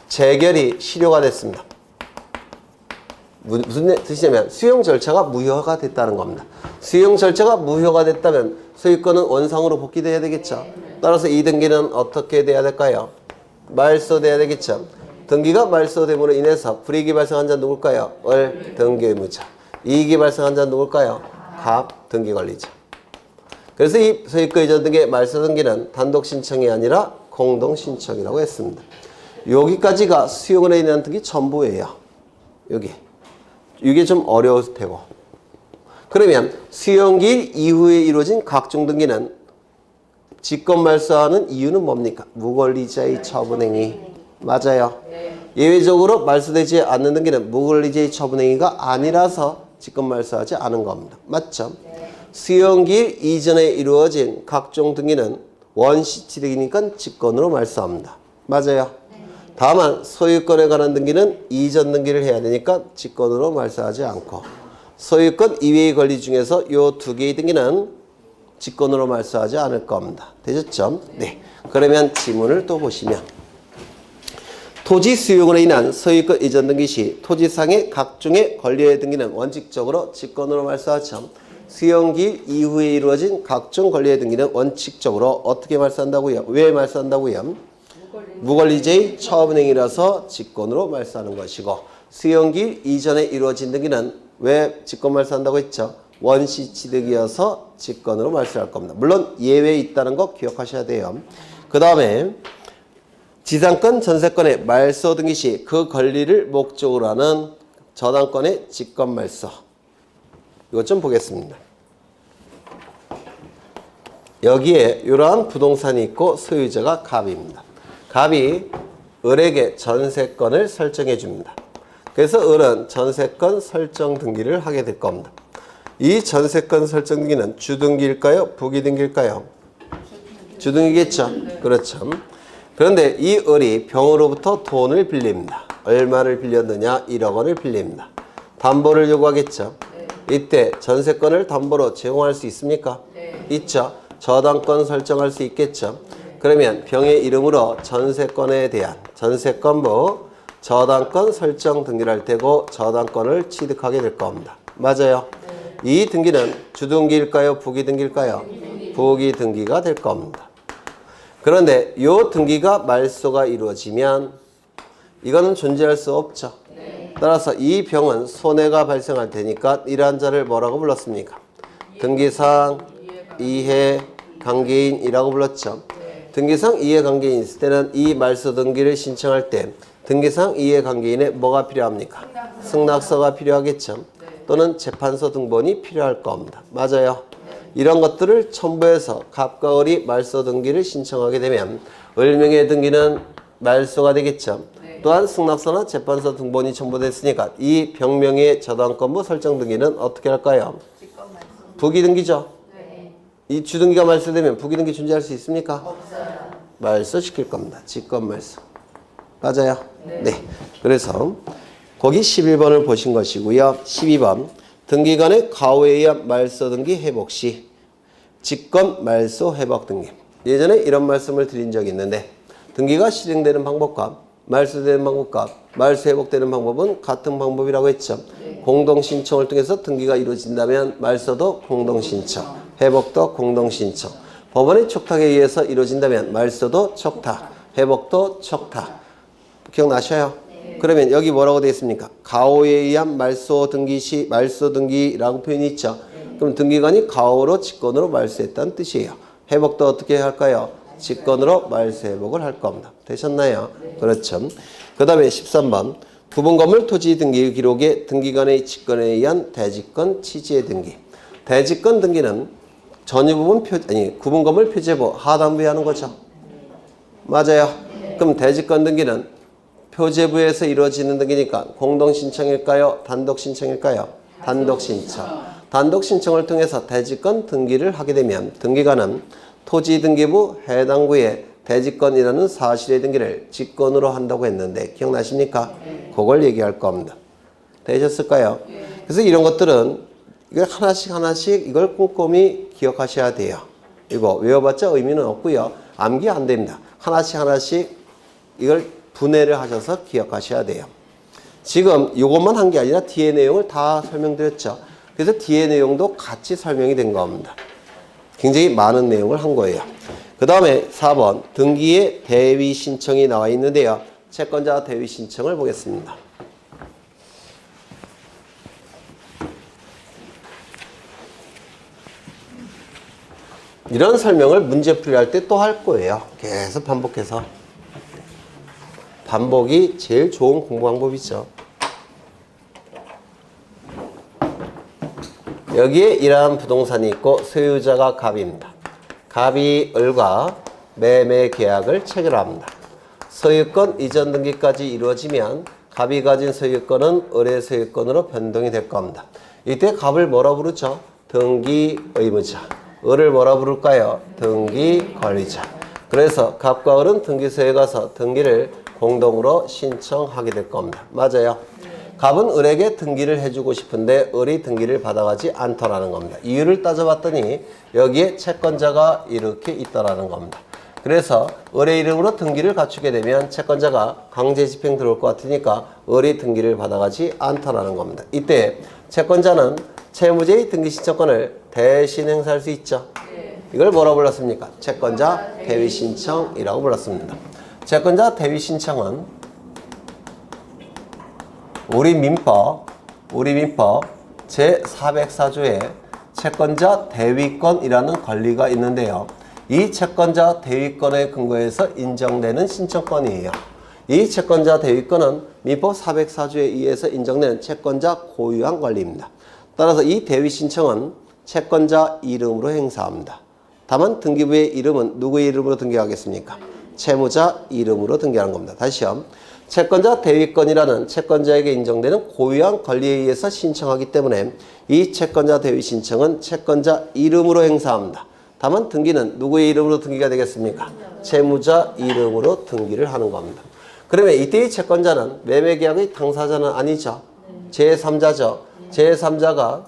A: 재결이 실효가 됐습니다. 무슨 뜻이냐면 수용 절차가 무효가 됐다는 겁니다. 수용 절차가 무효가 됐다면 소유권은 원상으로 복귀돼야 되겠죠. 따라서 이 등기는 어떻게 돼야 될까요? 말소돼야 되겠죠. 등기가 말소됨으로 인해서 불이익이 발생한 자는 누굴까요? 을 등기 의무자. 이익이 발생한 자는 누굴까요? 갑 등기 관리자. 그래서 이 소유권 이전 등기의 말소 등기는 단독 신청이 아니라 공동 신청이라고 했습니다. 여기까지가 수용을 인한 등기 전부예요. 이게 좀 어려울 테고. 그러면 수용기일 이후에 이루어진 각종 등기는 직권 말소하는 이유는 뭡니까? 무권리자의 처분행위. 맞아요. 예외적으로 말소되지 않는 등기는 무권리자의 처분행위가 아니라서 직권 말소하지 않은 겁니다. 맞죠? 수용기일 이전에 이루어진 각종 등기는 원시취득이니까 직권으로 말소합니다. 맞아요. 다만 소유권에 관한 등기는 이전 등기를 해야 되니까 직권으로 말소하지 않고 소유권 이외의 권리 중에서 요 두 개의 등기는 직권으로 말소하지 않을 겁니다. 되셨죠? 네. 그러면 지문을 또 보시면 토지 수용으로 인한 소유권 이전 등기 시 토지상의 각종의 권리의 등기는 원칙적으로 직권으로 말소하죠. 수용기 이후에 이루어진 각종 권리의 등기는 원칙적으로 어떻게 말소한다고요? 왜 말소한다고요? 무권리제의 처분행위라서 직권으로 말소하는 것이고 수용기 이전에 이루어진 등기는 왜 직권 말소한다고 했죠? 원시취득이어서 직권으로 말소할 겁니다. 물론 예외 있다는 거 기억하셔야 돼요. 그 다음에 지상권, 전세권의 말소 등기 시 그 권리를 목적으로 하는 저당권의 직권 말소. 이것 좀 보겠습니다. 여기에 이러한 부동산이 있고 소유자가 갑입니다. 갑이 을에게 전세권을 설정해 줍니다. 그래서 을은 전세권 설정 등기를 하게 될 겁니다. 이 전세권 설정 등기는 주등기일까요? 부기등기일까요? 주등기겠죠? 그렇죠. 그런데 이 을이 병으로부터 돈을 빌립니다. 얼마를 빌렸느냐? 1억 원을 빌립니다. 담보를 요구하겠죠? 이때 전세권을 담보로 제공할 수 있습니까? 있죠. 저당권 설정할 수 있겠죠. 그러면 병의 이름으로 전세권에 대한 전세권부 저당권 설정 등기를 할 테고 저당권을 취득하게 될 겁니다. 맞아요. 이 등기는 주등기일까요? 부기등기일까요? 부기등기가 될 겁니다. 그런데 이 등기가 말소가 이루어지면 이거는 존재할 수 없죠. 따라서 이 병은 손해가 발생할 테니까 이러한 자를 뭐라고 불렀습니까? 등기상 이해관계인이라고 불렀죠. 등기상 이해관계인 있을 때는 이 말소 등기를 신청할 때 등기상 이해관계인에 뭐가 필요합니까? 승낙서가 필요하겠죠. 또는 재판서 등본이 필요할 겁니다. 맞아요. 이런 것들을 첨부해서 갑과 을이 말소 등기를 신청하게 되면 을명의 등기는 말소가 되겠죠. 또한 승낙서나 재판서 등본이 첨부됐으니까 이 병명의 저당권부 설정 등기는 어떻게 할까요? 부기등기죠. 이 주등기가 말소되면 부기등기 존재할 수 있습니까? 없어요. 말소시킬 겁니다. 직권말소. 맞아요? 네. 그래서 거기 11번을 보신 것이고요. 12번 등기관의 가호에 의한 말소 등기 회복 시 직권 말소 회복 등기. 예전에 이런 말씀을 드린 적이 있는데 등기가 실행되는 방법과 말소되는 방법과 말소 회복되는 방법은 같은 방법이라고 했죠. 공동신청을 통해서 등기가 이루어진다면 말소도 공동신청, 회복도 공동신청. 법원의 촉탁에 의해서 이루어진다면 말소도 촉탁, 회복도 촉탁. 기억나셔요? 그러면 여기 뭐라고 되어 있습니까? 가호에 의한 말소 등기 시 말소 등기라고 표현이 있죠. 그럼 등기관이 가호로 직권으로 말소했다는 뜻이에요. 회복도 어떻게 할까요? 직권으로 말소 회복을 할 겁니다. 되셨나요? 그렇죠. 그 다음에 13번 구분건물 토지 등기 기록에 등기관의 직권에 의한 대직권 취지의 등기. 대직권 등기는 전유부분 구분건물 표제부 하단부에 하는 거죠. 맞아요. 그럼 대직권 등기는 표제부에서 이루어지는 등기니까 공동신청일까요? 단독신청일까요? 단독신청. 단독신청을 통해서 대직권 등기를 하게 되면 등기관은 토지등기부 해당구에 대직권이라는 사실의 등기를 직권으로 한다고 했는데 기억나십니까? 그걸 얘기할 겁니다. 되셨을까요? 그래서 이런 것들은 이걸 하나씩 이걸 꼼꼼히 기억하셔야 돼요. 이거 외워봤자 의미는 없고요. 암기 안 됩니다. 하나씩 이걸 분해를 하셔서 기억하셔야 돼요. 지금 이것만 한 게 아니라 뒤에 내용을 다 설명드렸죠. 그래서 뒤에 내용도 같이 설명이 된 겁니다. 굉장히 많은 내용을 한 거예요. 그 다음에 4번 등기의 대위 신청이 나와 있는데요. 채권자 대위 신청을 보겠습니다. 이런 설명을 문제 풀이할 때 또 할 거예요. 계속 반복해서. 반복이 제일 좋은 공부 방법이죠. 여기에 이러한 부동산이 있고 소유자가 갑입니다. 갑이 을과 매매 계약을 체결합니다. 소유권 이전 등기까지 이루어지면 갑이 가진 소유권은 을의 소유권으로 변동이 될 겁니다. 이때 갑을 뭐라 부르죠? 등기 의무자. 을을 뭐라 부를까요? 등기 권리자. 그래서 갑과 을은 등기소에 가서 등기를 공동으로 신청하게 될 겁니다. 맞아요. 갑은 을에게 등기를 해주고 싶은데 을이 등기를 받아가지 않더라는 겁니다. 이유를 따져봤더니 여기에 채권자가 이렇게 있더라는 겁니다. 그래서 을의 이름으로 등기를 갖추게 되면 채권자가 강제 집행 들어올 것 같으니까 을이 등기를 받아가지 않더라는 겁니다. 이때 채권자는 채무제의 등기 신청권을 대신 행사할 수 있죠. 이걸 뭐라고 불렀습니까? 채권자 대위 신청이라고 불렀습니다. 채권자 대위 신청은 우리 민법 제404조에 채권자 대위권이라는 권리가 있는데요. 이 채권자 대위권에 근거해서 인정되는 신청권이에요. 이 채권자 대위권은 민법 404조에 의해서 인정되는 채권자 고유한 권리입니다. 따라서 이 대위 신청은 채권자 이름으로 행사합니다. 다만 등기부의 이름은 누구의 이름으로 등기하겠습니까? 채무자 이름으로 등기하는 겁니다. 다시요. 채권자 대위권이라는 채권자에게 인정되는 고유한 권리에 의해서 신청하기 때문에 이 채권자 대위 신청은 채권자 이름으로 행사합니다. 다만 등기는 누구의 이름으로 등기가 되겠습니까? 채무자 이름으로 등기를 하는 겁니다. 그러면 이때의 채권자는 매매계약의 당사자는 아니죠. 제3자죠. 제3자가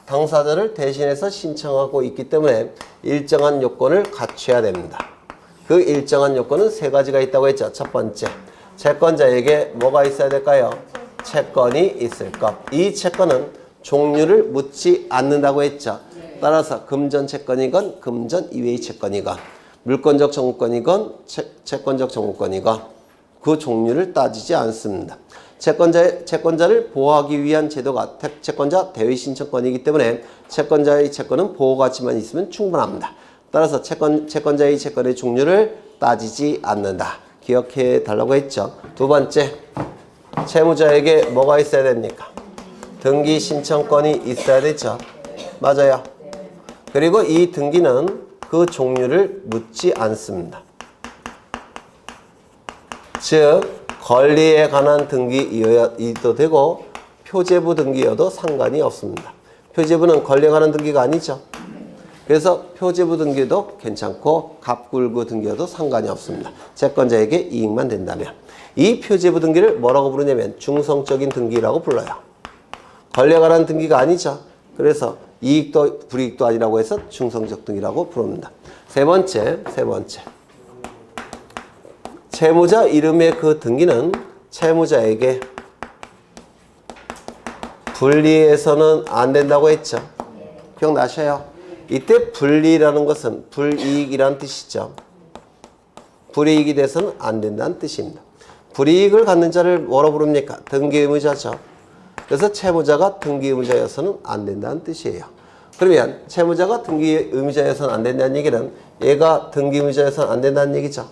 A: 당사자를 대신해서 신청하고 있기 때문에 일정한 요건을 갖춰야 됩니다. 그 일정한 요건은 세 가지가 있다고 했죠. 첫 번째, 채권자에게 뭐가 있어야 될까요? 채권이 있을 것. 이 채권은 종류를 묻지 않는다고 했죠. 따라서 금전 채권이건 금전 이외의 채권이건 물권적 청구권이건 채권적 청구권이건 그 종류를 따지지 않습니다. 채권자를 보호하기 위한 제도가 채권자 대위 신청권이기 때문에 채권자의 채권은 보호 가치만 있으면 충분합니다. 따라서 채권자의 채권의 종류를 따지지 않는다. 기억해 달라고 했죠. 두 번째, 채무자에게 뭐가 있어야 됩니까? 등기 신청권이 있어야 되죠. 맞아요. 그리고 이 등기는 그 종류를 묻지 않습니다. 즉 권리에 관한 등기이어도 되고 표제부 등기여도 상관이 없습니다. 표제부는 권리에 관한 등기가 아니죠. 그래서 표제부 등기도 괜찮고 갑굴구 등기여도 상관이 없습니다. 채권자에게 이익만 된다면. 이 표제부 등기를 뭐라고 부르냐면 중성적인 등기라고 불러요. 권리에 관한 등기가 아니죠. 그래서 이익도 불이익도 아니라고 해서 중성적 등기라고 부릅니다. 세 번째. 채무자 이름의 그 등기는 채무자에게 분리해서는 안 된다고 했죠. 기억나셔요? 이때 분리라는 것은 불이익이라는 뜻이죠. 불이익이 돼서는 안 된다는 뜻입니다. 불이익을 갖는 자를 뭐라고 부릅니까? 등기의무자죠. 그래서 채무자가 등기의무자여서는 안 된다는 뜻이에요. 그러면 채무자가 등기의무자여서는 안 된다는 얘기는 얘가 등기의무자여서는 안 된다는 얘기죠.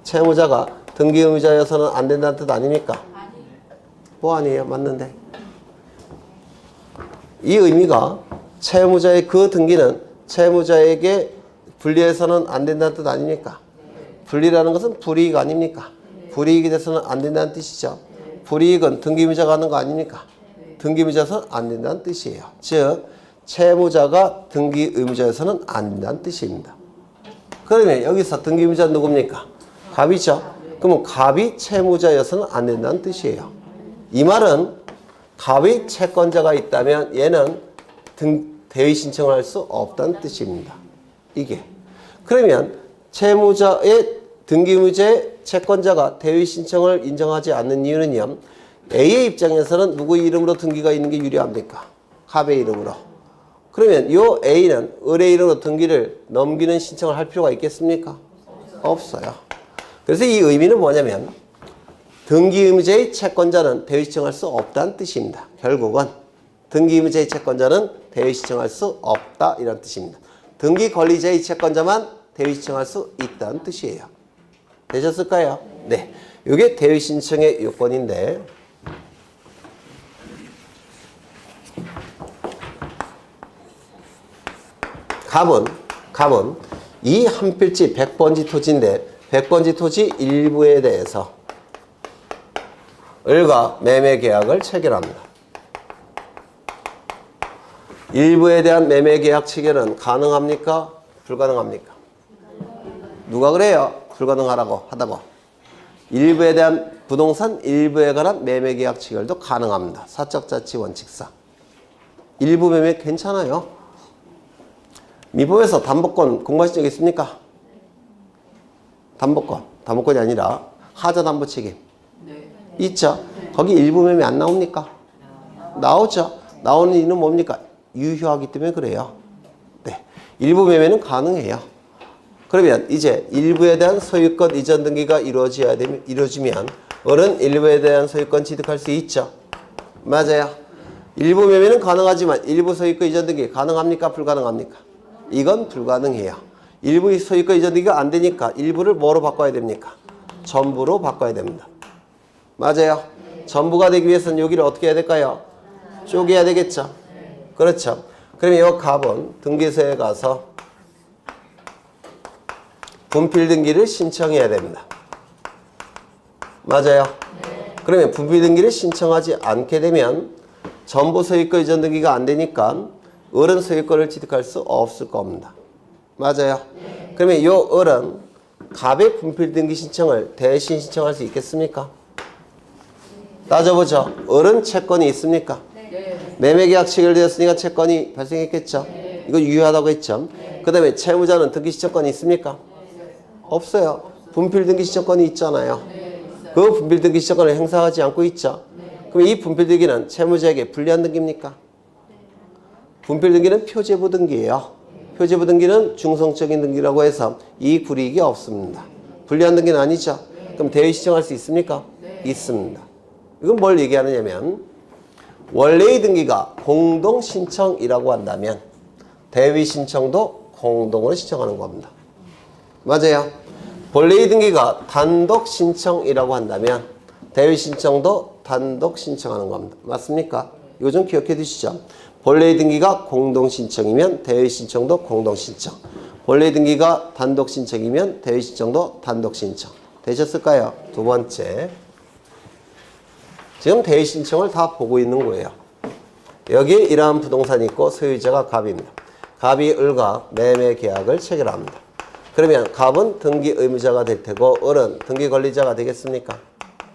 A: 채무자가 등기의무자여서는 안 된다는 뜻 아닙니까? 뭐 아니에요. 맞는데. 이 의미가 채무자의 그 등기는 채무자에게 분리해서는 안 된다는 뜻 아닙니까? 분리라는 것은 불이익 아닙니까? 불이익이 돼서는 안 된다는 뜻이죠. 불이익은 등기의무자가 하는 거 아닙니까? 등기의무자여서는 안 된다는 뜻이에요. 즉 채무자가 등기의무자여서는 안 된다는 뜻입니다. 그러면 여기서 등기의무자는 누굽니까? 갑이죠. 그러면 갑이 채무자여서는 안 된다는 뜻이에요. 이 말은 갑이 채권자가 있다면 얘는 대위 신청을 할 수 없다는 뜻입니다. 이게. 그러면 채무자의 등기의무자의 채권자가 대위 신청을 인정하지 않는 이유는요. A의 입장에서는 누구의 이름으로 등기가 있는 게 유리합니까? 갑의 이름으로. 그러면 이 A는 을의 이름으로 등기를 넘기는 신청을 할 필요가 있겠습니까? 없어요. 그래서 이 의미는 뭐냐면 등기의무자의 채권자는 대위 신청할 수 없다는 뜻입니다. 결국은 등기의무자의 채권자는 대위 신청할 수 없다 이런 뜻입니다. 등기 권리자의 채권자만 대위 신청할 수 있다는 뜻이에요. 되셨을까요? 네. 이게 대위 신청의 요건인데 갑은 이 한 필지 100번지 토지인데 100번지 토지 일부에 대해서 을과 매매 계약을 체결합니다. 일부에 대한 매매 계약 체결은 가능합니까? 불가능합니까? 누가 그래요? 하다고. 일부에 대한 부동산 일부에 관한 매매 계약 체결도 가능합니다. 사적자치 원칙상. 일부 매매 괜찮아요. 미법에서 담보권 공부하신 적 있습니까? 담보권이 아니라 하자담보 책임.
B: 네.
A: 있죠? 거기 일부 매매 안 나옵니까? 나오죠? 나오는 이유는 뭡니까? 유효하기 때문에 그래요. 네. 일부 매매는 가능해요. 그러면 이제 일부에 대한 소유권 이전 등기가 이루어지면 을은 일부에 대한 소유권 취득할 수 있죠? 맞아요. 일부 매매는 가능하지만 일부 소유권 이전 등기 가능합니까? 불가능합니까? 이건 불가능해요. 일부 소유권 이전 등기가 안 되니까 일부를 뭐로 바꿔야 됩니까? 전부로 바꿔야 됩니다. 맞아요. 전부가 되기 위해서는 여기를 어떻게 해야 될까요? 쪼개야 되겠죠. 그렇죠. 그러면 이 갑은 등기소에 가서 분필 등기를 신청해야 됩니다. 맞아요. 그러면 분필 등기를 신청하지 않게 되면 전부 소유권 이전 등기가 안 되니까 을은 소유권을 취득할 수 없을 겁니다. 맞아요. 그러면 이 을은 갑의 분필 등기 신청을 대신 신청할 수 있겠습니까? 따져보죠. 을은 채권이 있습니까?
B: 네.
A: 매매계약 체결되었으니까 채권이 발생했겠죠. 이거 유효하다고 했죠. 그 다음에 채무자는 등기시청권이 있습니까? 없어요. 분필 등기시청권이 있잖아요. 그 분필 등기시청권을 행사하지 않고 있죠. 그럼 이 분필 등기는 채무자에게 불리한 등기입니까? 분필 등기는 표제부 등기예요. 표제부 등기는 중성적인 등기라고 해서 이익 불이익이 없습니다. 불리한 등기는 아니죠. 그럼 대위 신청할 수 있습니까? 있습니다. 이건 뭘 얘기하느냐면 원래의 등기가 공동 신청이라고 한다면 대위 신청도 공동으로 신청하는 겁니다. 맞아요. 본래의 등기가 단독 신청이라고 한다면 대위 신청도 단독 신청하는 겁니다. 맞습니까? 이거 좀 기억해 두시죠. 본래의 등기가 공동 신청이면 대위 신청도 공동 신청. 본래의 등기가 단독 신청이면 대위 신청도 단독 신청. 되셨을까요? 두 번째. 지금 대위 신청을 다 보고 있는 거예요. 여기에 이러한 부동산이 있고 소유자가 갑입니다. 갑이 을과 매매 계약을 체결합니다. 그러면 갑은 등기 의무자가 될 테고 을은 등기 권리자가 되겠습니까?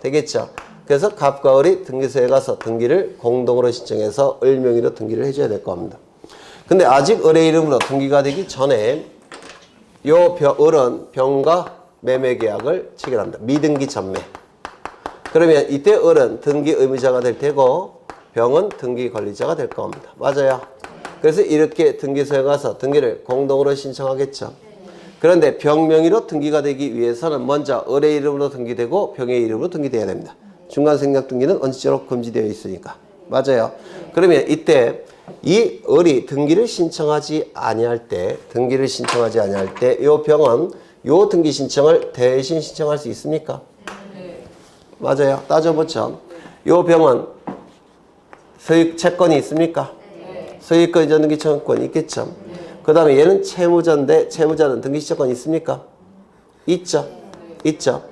A: 되겠죠. 그래서 갑과 을이 등기소에 가서 등기를 공동으로 신청해서 을 명의로 등기를 해줘야 될 겁니다. 근데 아직 을의 이름으로 등기가 되기 전에 을은 병과 매매 계약을 체결합니다. 미등기 전매. 그러면 이때 을은 등기 의무자가 될 테고 병은 등기 권리자가 될 겁니다. 맞아요. 그래서 이렇게 등기소에 가서 등기를 공동으로 신청하겠죠. 그런데 병 명의로 등기가 되기 위해서는 먼저 을의 이름으로 등기되고 병의 이름으로 등기돼야 됩니다. 중간 생략 등기는 원칙적으로 금지되어 있으니까. 맞아요. 그러면 이때 이 을이 등기를 신청하지 아니할 때 이 병은 요 등기 신청을 대신 신청할 수 있습니까? 맞아요. 따져보죠. 요 병은 소유 채권이 있습니까? 소유권 이전 등기 청구권이 있겠죠. 그 다음에 얘는 채무자인데 채무자는 등기 신청권이 있습니까? 있죠. 있죠.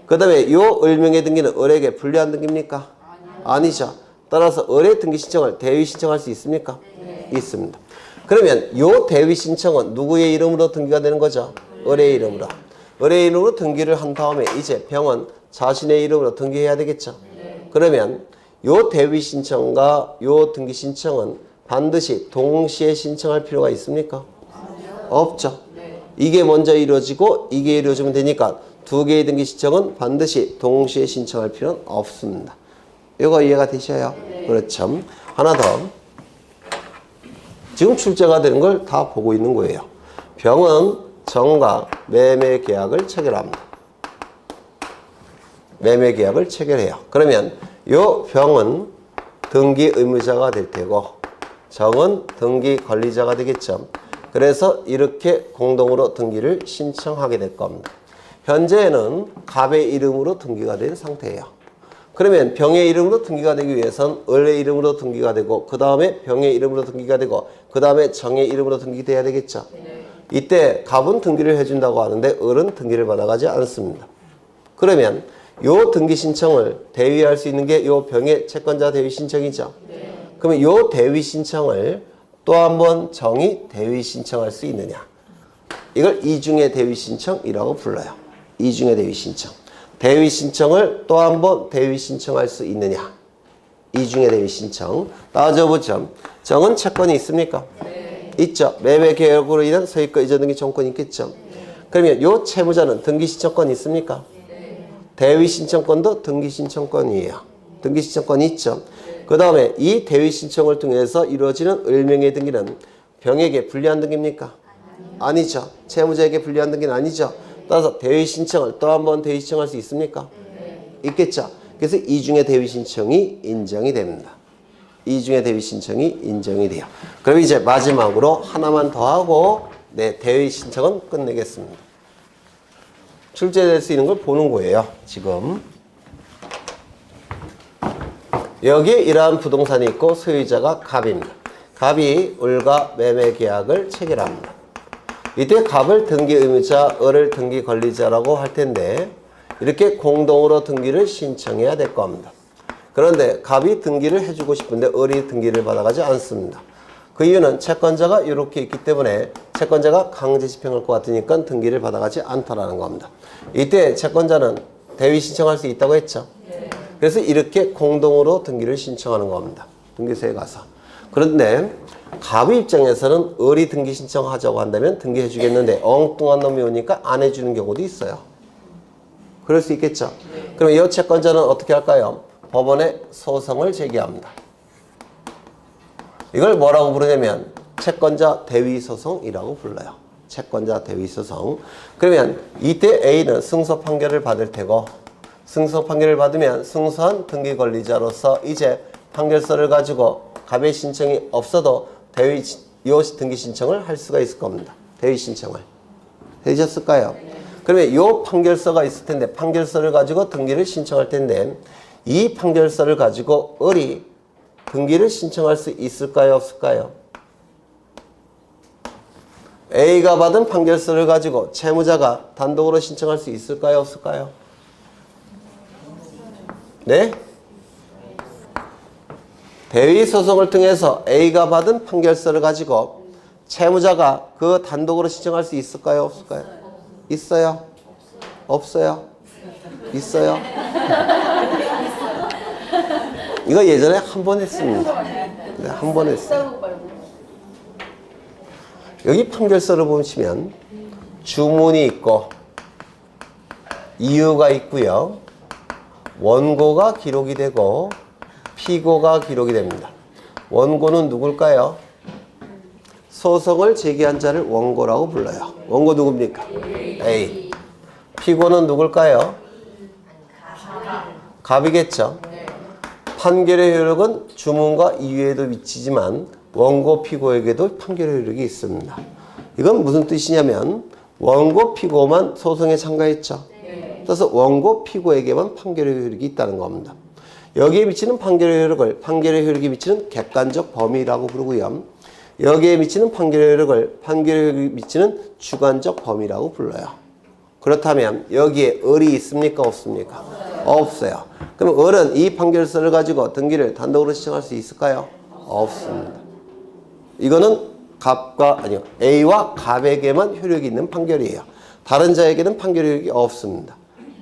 A: 그 다음에 요 을명의 등기는 을에게 불리한 등기입니까? 아니죠. 따라서 을의 등기 신청을 대위 신청할 수 있습니까? 있습니다. 그러면 요 대위 신청은 누구의 이름으로 등기가 되는 거죠? 을의 이름으로. 을의 이름으로 등기를 한 다음에 이제 병은 자신의 이름으로 등기해야 되겠죠. 그러면 요 대위 신청과 요 등기 신청은 반드시 동시에 신청할 필요가 있습니까? 없죠. 이게 먼저 이루어지고 이게 이루어지면 되니까 두 개의 등기 신청은 반드시 동시에 신청할 필요는 없습니다. 이거 이해가 되셔요? 그렇죠. 하나 더. 지금 출제가 되는 걸 다 보고 있는 거예요. 병은 정과 매매 계약을 체결합니다. 매매 계약을 체결해요. 그러면 요 병은 등기 의무자가 될 테고 정은 등기 권리자가 되겠죠. 그래서 이렇게 공동으로 등기를 신청하게 될 겁니다. 현재는 갑의 이름으로 등기가 된 상태예요. 그러면 병의 이름으로 등기가 되기 위해서는 을의 이름으로 등기가 되고 그 다음에 병의 이름으로 등기가 되고 그 다음에 정의 이름으로 등기돼야 되겠죠. 이때 갑은 등기를 해준다고 하는데 을은 등기를 받아가지 않습니다. 그러면 요 등기 신청을 대위할 수 있는 게 요 병의 채권자 대위 신청이죠. 그러면 요 대위 신청을 또 한 번 정이 대위 신청할 수 있느냐. 이걸 이중의 대위 신청이라고 불러요. 이중의 대위 신청. 대위 신청을 또 한 번 대위 신청할 수 있느냐. 이중의 대위 신청. 따져보죠. 정은 채권이 있습니까? 있죠. 매매 계약으로 인한 소유권 이전 등기 청구권이 있겠죠. 그러면 요 채무자는 등기 신청권이 있습니까? 대위 신청권도 등기 신청권이에요. 등기 신청권이 있죠. 그 다음에 이 대위 신청을 통해서 이루어지는 을명의 등기는 병에게 불리한 등기입니까? 아니죠. 채무자에게 불리한 등기는 아니죠. 따라서 대위 신청을 또 한 번 대위 신청할 수 있습니까? 있겠죠. 그래서 이중의 대위 신청이 인정이 됩니다. 이중의 대위 신청이 인정이 돼요. 그럼 이제 마지막으로 하나만 더 하고 대위 신청은 끝내겠습니다. 출제될 수 있는 걸 보는 거예요. 지금 여기에 이러한 부동산이 있고 소유자가 갑입니다. 갑이 을과 매매 계약을 체결합니다. 이때 갑을 등기 의무자, 을을 등기 권리자라고 할 텐데 이렇게 공동으로 등기를 신청해야 될 겁니다. 그런데 갑이 등기를 해주고 싶은데 을이 등기를 받아가지 않습니다. 그 이유는 채권자가 이렇게 있기 때문에 채권자가 강제 집행할 것 같으니까 등기를 받아가지 않다라는 겁니다. 이때 채권자는 대위 신청할 수 있다고 했죠. 그래서 이렇게 공동으로 등기를 신청하는 겁니다. 등기소에 가서. 그런데 갑의 입장에서는 을이 등기 신청하자고 한다면 등기해 주겠는데 엉뚱한 놈이 오니까 안 해주는 경우도 있어요. 그럴 수 있겠죠. 그럼 이 채권자는 어떻게 할까요? 법원에 소송을 제기합니다. 이걸 뭐라고 부르냐면 채권자 대위소송이라고 불러요. 채권자 대위소송. 그러면 이때 A는 승소 판결을 받을 테고 승소 판결을 받으면 승소한 등기 권리자로서 이제 판결서를 가지고 갑의 신청이 없어도 요 등기 신청을 할 수가 있을 겁니다. 대위 신청을. 되셨을까요? 그러면 요 판결서가 있을 텐데 판결서를 가지고 등기를 신청할 텐데 이 판결서를 가지고 을이 등기를 신청할 수 있을까요? 없을까요? A가 받은 판결서를 가지고 채무자가 단독으로 신청할 수 있을까요? 없을까요? 네? 대위소송을 통해서 A가 받은 판결서를 가지고 채무자가 그 단독으로 신청할 수 있을까요? 없을까요? 있어요? 없어요? 있어요? 이거 예전에 한 번 했습니다. 네, 한 번 했어요. 여기 판결서를 보시면 주문이 있고 이유가 있고요. 원고가 기록이 되고 피고가 기록이 됩니다. 원고는 누굴까요? 소송을 제기한 자를 원고라고 불러요. 원고 누굽니까? A. 피고는 누굴까요? 갑이겠죠. 판결의 효력은 주문과 이유에도 미치지만 원고 피고에게도 판결의 효력이 있습니다. 이건 무슨 뜻이냐면 원고 피고만 소송에 참가했죠. 그래서 원고 피고에게만 판결의 효력이 있다는 겁니다. 여기에 미치는 판결의 효력을 판결의 효력이 미치는 객관적 범위라고 부르고요. 여기에 미치는 판결의 효력을 판결의 효력이 미치는 주관적 범위라고 불러요. 그렇다면 여기에 을이 있습니까? 없습니까? 없어요. 그럼 을은 이 판결서를 가지고 등기를 단독으로 신청할 수 있을까요? 없습니다. 이거는 A와 갑에게만 효력이 있는 판결이에요. 다른 자에게는 판결 효력이 없습니다.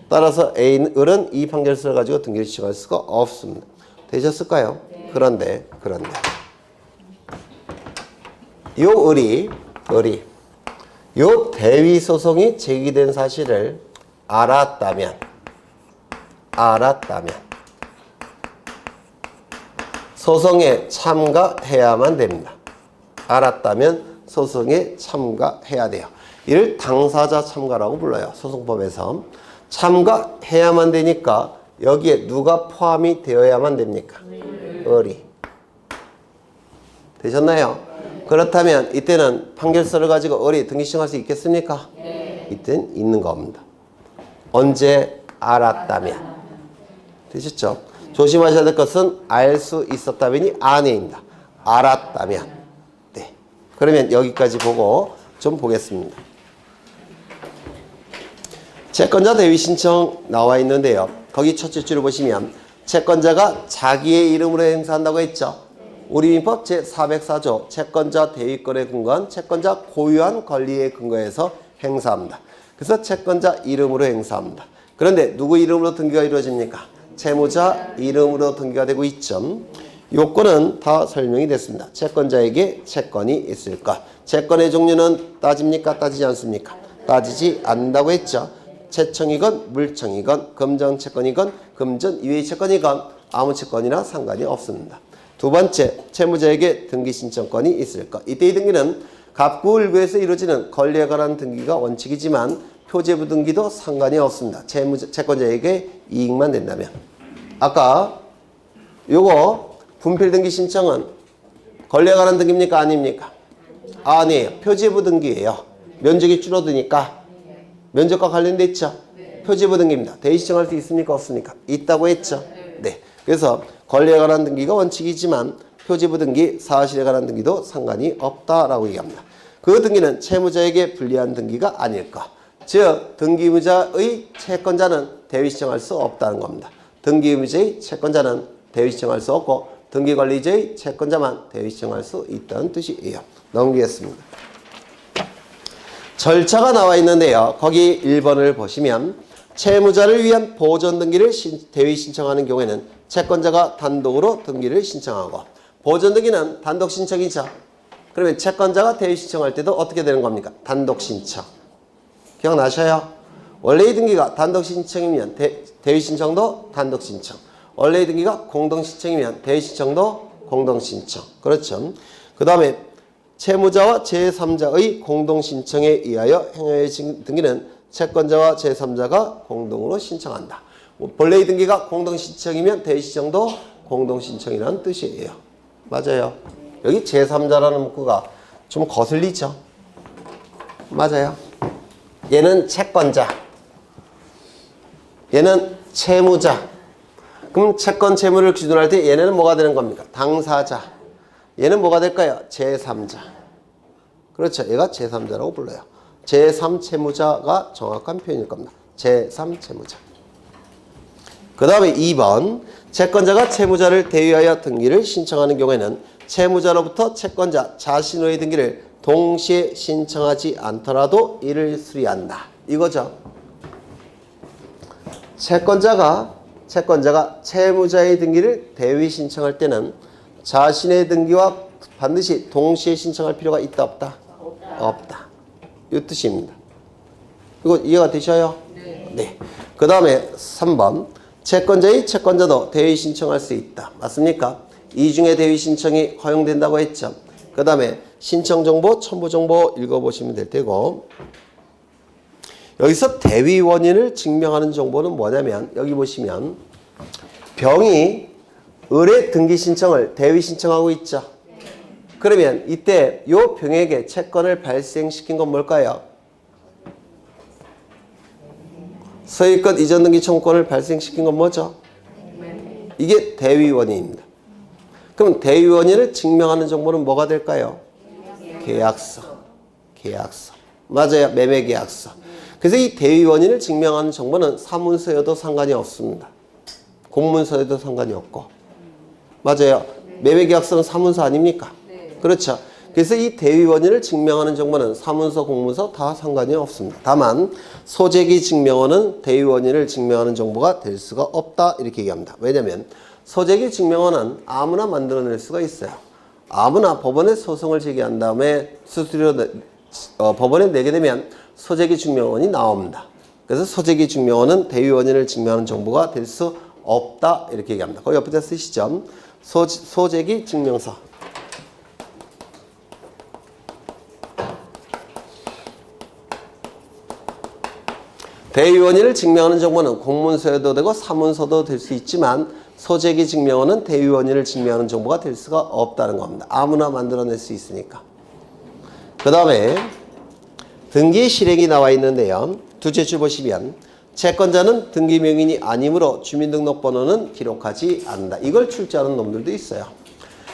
A: 따라서 을은 이 판결서를 가지고 등기를 신청할 수가 없습니다. 되셨을까요? 네. 그런데 요 을이 요 대위소송이 제기된 사실을 알았다면 소송에 참가해야만 됩니다. 알았다면 소송에 참가해야 돼요. 이를 당사자 참가라고 불러요. 소송법에서. 참가해야만 되니까 여기에 누가 포함이 되어야만 됩니까? 을이. 되셨나요? 그렇다면 이때는 판결서를 가지고 을이 등기 신청할 수 있겠습니까? 이때는 있는 겁니다. 언제 알았다면. 되셨죠? 조심하셔야 될 것은 알 수 있었다면이 아니입니다. 알았다면. 네. 그러면 여기까지 보고 좀 보겠습니다. 채권자 대위 신청 나와 있는데요. 거기 첫째 줄을 보시면 채권자가 자기의 이름으로 행사한다고 했죠. 우리 민법 제404조 채권자 대위권에 근거한 채권자 고유한 권리에 근거해서 행사합니다. 그래서 채권자 이름으로 행사합니다. 그런데 누구 이름으로 등기가 이루어집니까? 채무자 이름으로 등기가 되고 있죠. 요건은 다 설명이 됐습니다. 채권자에게 채권이 있을 것. 채권의 종류는 따집니까? 따지지 않습니까? 따지지 않는다고 했죠. 채청이건 물청이건 금전채권이건 금전 이외의 채권이건 아무 채권이나 상관이 없습니다. 두 번째, 채무자에게 등기신청권이 있을 것. 이때의 등기는 갑구을구에서 이루어지는 권리에 관한 등기가 원칙이지만 표제부 등기도 상관이 없습니다. 채권자에게 이익만 된다면. 아까 요거 분필 등기 신청은 권리에 관한 등기입니까? 아닙니까? 아니에요. 표제부 등기예요. 면적이 줄어드니까 면적과 관련돼 있죠. 표제부 등기입니다. 대위 신청할 수 있습니까? 없습니까? 있다고 했죠. 네. 그래서 권리에 관한 등기가 원칙이지만 표제부 등기, 사실에 관한 등기도 상관이 없다라고 얘기합니다. 그 등기는 채무자에게 불리한 등기가 아닐 것. 즉 등기의무자의 채권자는 대위 신청할 수 없다는 겁니다. 등기의무자의 채권자는 대위 신청할 수 없고 등기관리자의 채권자만 대위 신청할 수 있다는 뜻이에요. 넘기겠습니다. 절차가 나와 있는데요. 거기 1번을 보시면 채무자를 위한 보존 등기를 대위 신청하는 경우에는 채권자가 단독으로 등기를 신청하고 보존 등기는 단독 신청이죠. 그러면 채권자가 대위 신청할 때도 어떻게 되는 겁니까? 단독 신청. 기억나셔요? 원래의 등기가 단독 신청이면 대위 신청도 단독 신청. 원래의 등기가 공동 신청이면 대위 신청도 공동 신청. 그렇죠. 그 다음에 채무자와 제3자의 공동 신청에 의하여 행하여진 등기는 채권자와 제3자가 공동으로 신청한다. 본래의 등기가 공동 신청이면 대위 신청도 공동 신청이라는 뜻이에요. 맞아요. 여기 제3자라는 문구가 좀 거슬리죠. 맞아요. 얘는 채권자, 얘는 채무자. 그럼 채권 채무를 기준으로 할 때 얘네는 뭐가 되는 겁니까? 당사자. 얘는 뭐가 될까요? 제3자. 그렇죠. 얘가 제3자라고 불러요. 제3채무자가 정확한 표현일 겁니다. 제3채무자. 그 다음에 2번. 채권자가 채무자를 대위하여 등기를 신청하는 경우에는 채무자로부터 채권자 자신의 등기를 동시에 신청하지 않더라도 이를 수리한다. 이거죠. 채권자가 채무자의 등기를 대위 신청할 때는 자신의 등기와 반드시 동시에 신청할 필요가 있다 없다? 없다. 이 뜻입니다. 이거 이해가 되셔요? 네. 그 다음에 3번. 채권자의 채권자도 대위 신청할 수 있다. 맞습니까? 이중의 대위 신청이 허용된다고 했죠. 그 다음에 신청정보, 첨부정보 읽어보시면 될 테고, 여기서 대위 원인을 증명하는 정보는 뭐냐면, 여기 보시면 병이 의뢰 등기 신청을 대위 신청하고 있죠. 그러면 이때 이 병에게 채권을 발생시킨 건 뭘까요? 소유권 이전 등기 청구권을 발생시킨 건 뭐죠? 이게 대위 원인입니다. 그럼 대위 원인을 증명하는 정보는 뭐가 될까요? 계약서. 맞아요. 매매 계약서. 그래서 이 대위 원인을 증명하는 정보는 사문서여도 상관이 없습니다. 공문서여도 상관이 없고. 맞아요. 매매 계약서는 사문서 아닙니까? 그렇죠. 그래서 이 대위 원인을 증명하는 정보는 사문서, 공문서 다 상관이 없습니다. 다만 소재기 증명원은 대위 원인을 증명하는 정보가 될 수가 없다 이렇게 얘기합니다. 왜냐하면 소재기 증명원은 아무나 만들어낼 수가 있어요. 아무나 법원에 소송을 제기한 다음에 수수료 법원에 내게 되면 소재기 증명원이 나옵니다. 그래서 소재기 증명원은 대위 원인을 증명하는 정보가 될 수 없다 이렇게 얘기합니다. 거기 옆에다 쓰시죠. 소재기 증명서. 대위 원인을 증명하는 정보는 공문서여도 되고 사문서도 될 수 있지만 소재기 증명원은 대위 원인을 증명하는 정보가 될 수가 없다는 겁니다. 아무나 만들어낼 수 있으니까. 그 다음에 등기 실행이 나와 있는데요. 두째 줄 보시면 채권자는 등기 명인이 아니므로 주민등록번호는 기록하지 않는다. 이걸 출제하는 놈들도 있어요.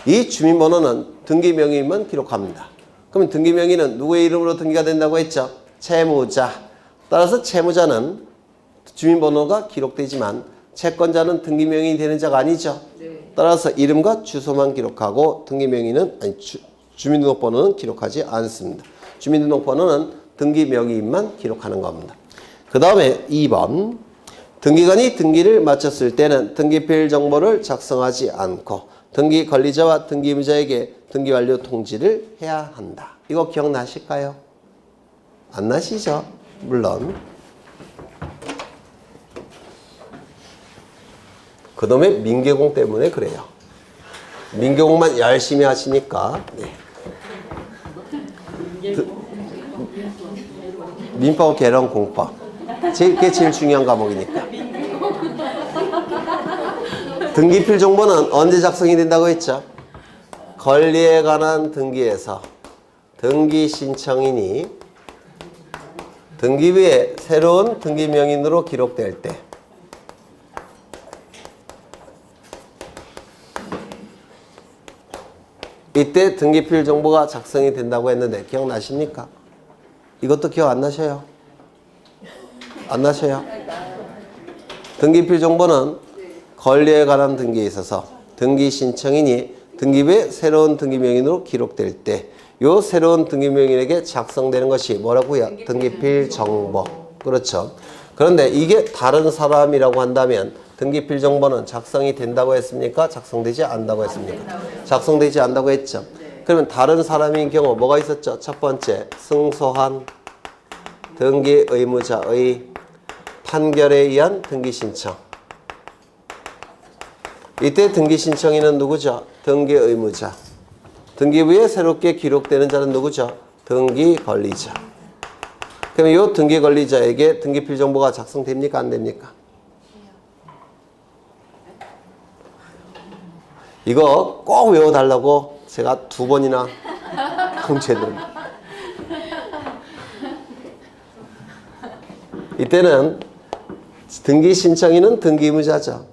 A: 이 주민번호는 등기 명인만 기록합니다. 그러면 등기 명인은 누구의 이름으로 등기가 된다고 했죠? 채무자. 따라서 채무자는 주민번호가 기록되지만 채권자는 등기 명인이 되는 자가 아니죠. 따라서 이름과 주소만 기록하고 등기 명인은 주민등록번호는 기록하지 않습니다. 주민등록번호는 등기 명의인만 기록하는 겁니다. 그 다음에 2번. 등기관이 등기를 마쳤을 때는 등기필 정보를 작성하지 않고 등기 관리자와 등기 의무자에게 등기 완료 통지를 해야 한다. 이거 기억나실까요? 안 나시죠? 물론. 그놈의 민계공 때문에 그래요. 민계공만 열심히 하시니까. 네. 민법, 개론, 공법. 그게 제일 중요한 과목이니까. 등기필 정보는 언제 작성이 된다고 했죠? 권리에 관한 등기에서 등기 신청인이 등기부에 새로운 등기 명인으로 기록될 때 이때 등기필 정보가 작성이 된다고 했는데 기억나십니까? 이것도 기억 안 나셔요? 안 나셔요? 등기필 정보는 권리에 관한 등기에 있어서 등기 신청인이 등기부에 새로운 등기 명인으로 기록될 때 요 새로운 등기 명인에게 작성되는 것이 뭐라고요? 등기필 정보. 그렇죠. 그런데 이게 다른 사람이라고 한다면 등기필 정보는 작성이 된다고 했습니까? 작성되지 않는다고 했습니까? 작성되지 않는다고 했죠. 그러면 다른 사람인 경우 뭐가 있었죠? 첫 번째, 승소한 등기 의무자의 판결에 의한 등기 신청. 이때 등기 신청인은 누구죠? 등기 의무자. 등기부에 새롭게 기록되는 자는 누구죠? 등기 권리자. 그럼 이 등기 권리자에게 등기필 정보가 작성됩니까? 안 됩니까? 이거 꼭 외워달라고 제가 2번이나 강조해드립니다. 이때는 등기 신청인은 등기 의무자죠.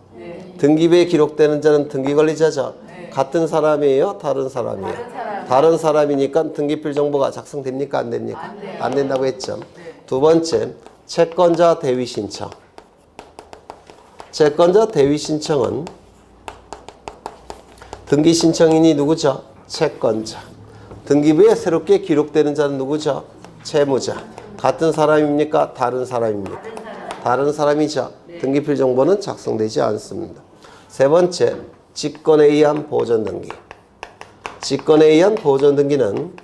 A: 등기부에 기록되는 자는 등기 권리자죠. 같은 사람이에요? 다른 사람이에요? 다른 사람이니까 등기필 정보가 작성됩니까? 안 됩니까? 안 된다고 했죠. 두 번째, 채권자 대위 신청. 채권자 대위 신청은 등기 신청인이 누구죠? 채권자. 등기부에 새롭게 기록되는 자는 누구죠? 채무자. 같은 사람입니까? 다른 사람입니까? 다른 사람이죠. 등기필 정보는 작성되지 않습니다. 세 번째, 직권에 의한 보존 등기. 직권에 의한 보존 등기는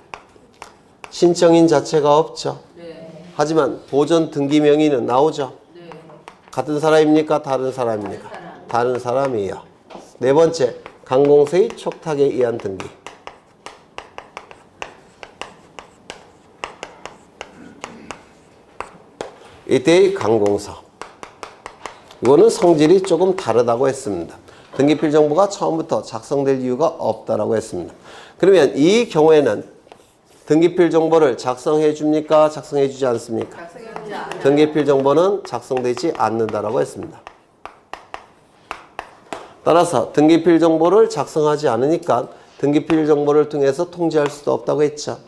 A: 신청인 자체가 없죠. 하지만 보존 등기 명의는 나오죠. 같은 사람입니까? 다른 사람입니까? 다른 사람이에요. 네 번째, 강공서의 촉탁에 의한 등기. 이때의 강공서. 이거는 성질이 조금 다르다고 했습니다. 등기필 정보가 처음부터 작성될 이유가 없다라고 했습니다. 그러면 이 경우에는 등기필 정보를 작성해 줍니까? 작성해 주지 않습니까? 등기필 정보는 작성되지 않는다라고 했습니다. 따라서 등기필 정보를 작성하지 않으니까 등기필 정보를 통해서 통지할 수도 없다고 했죠.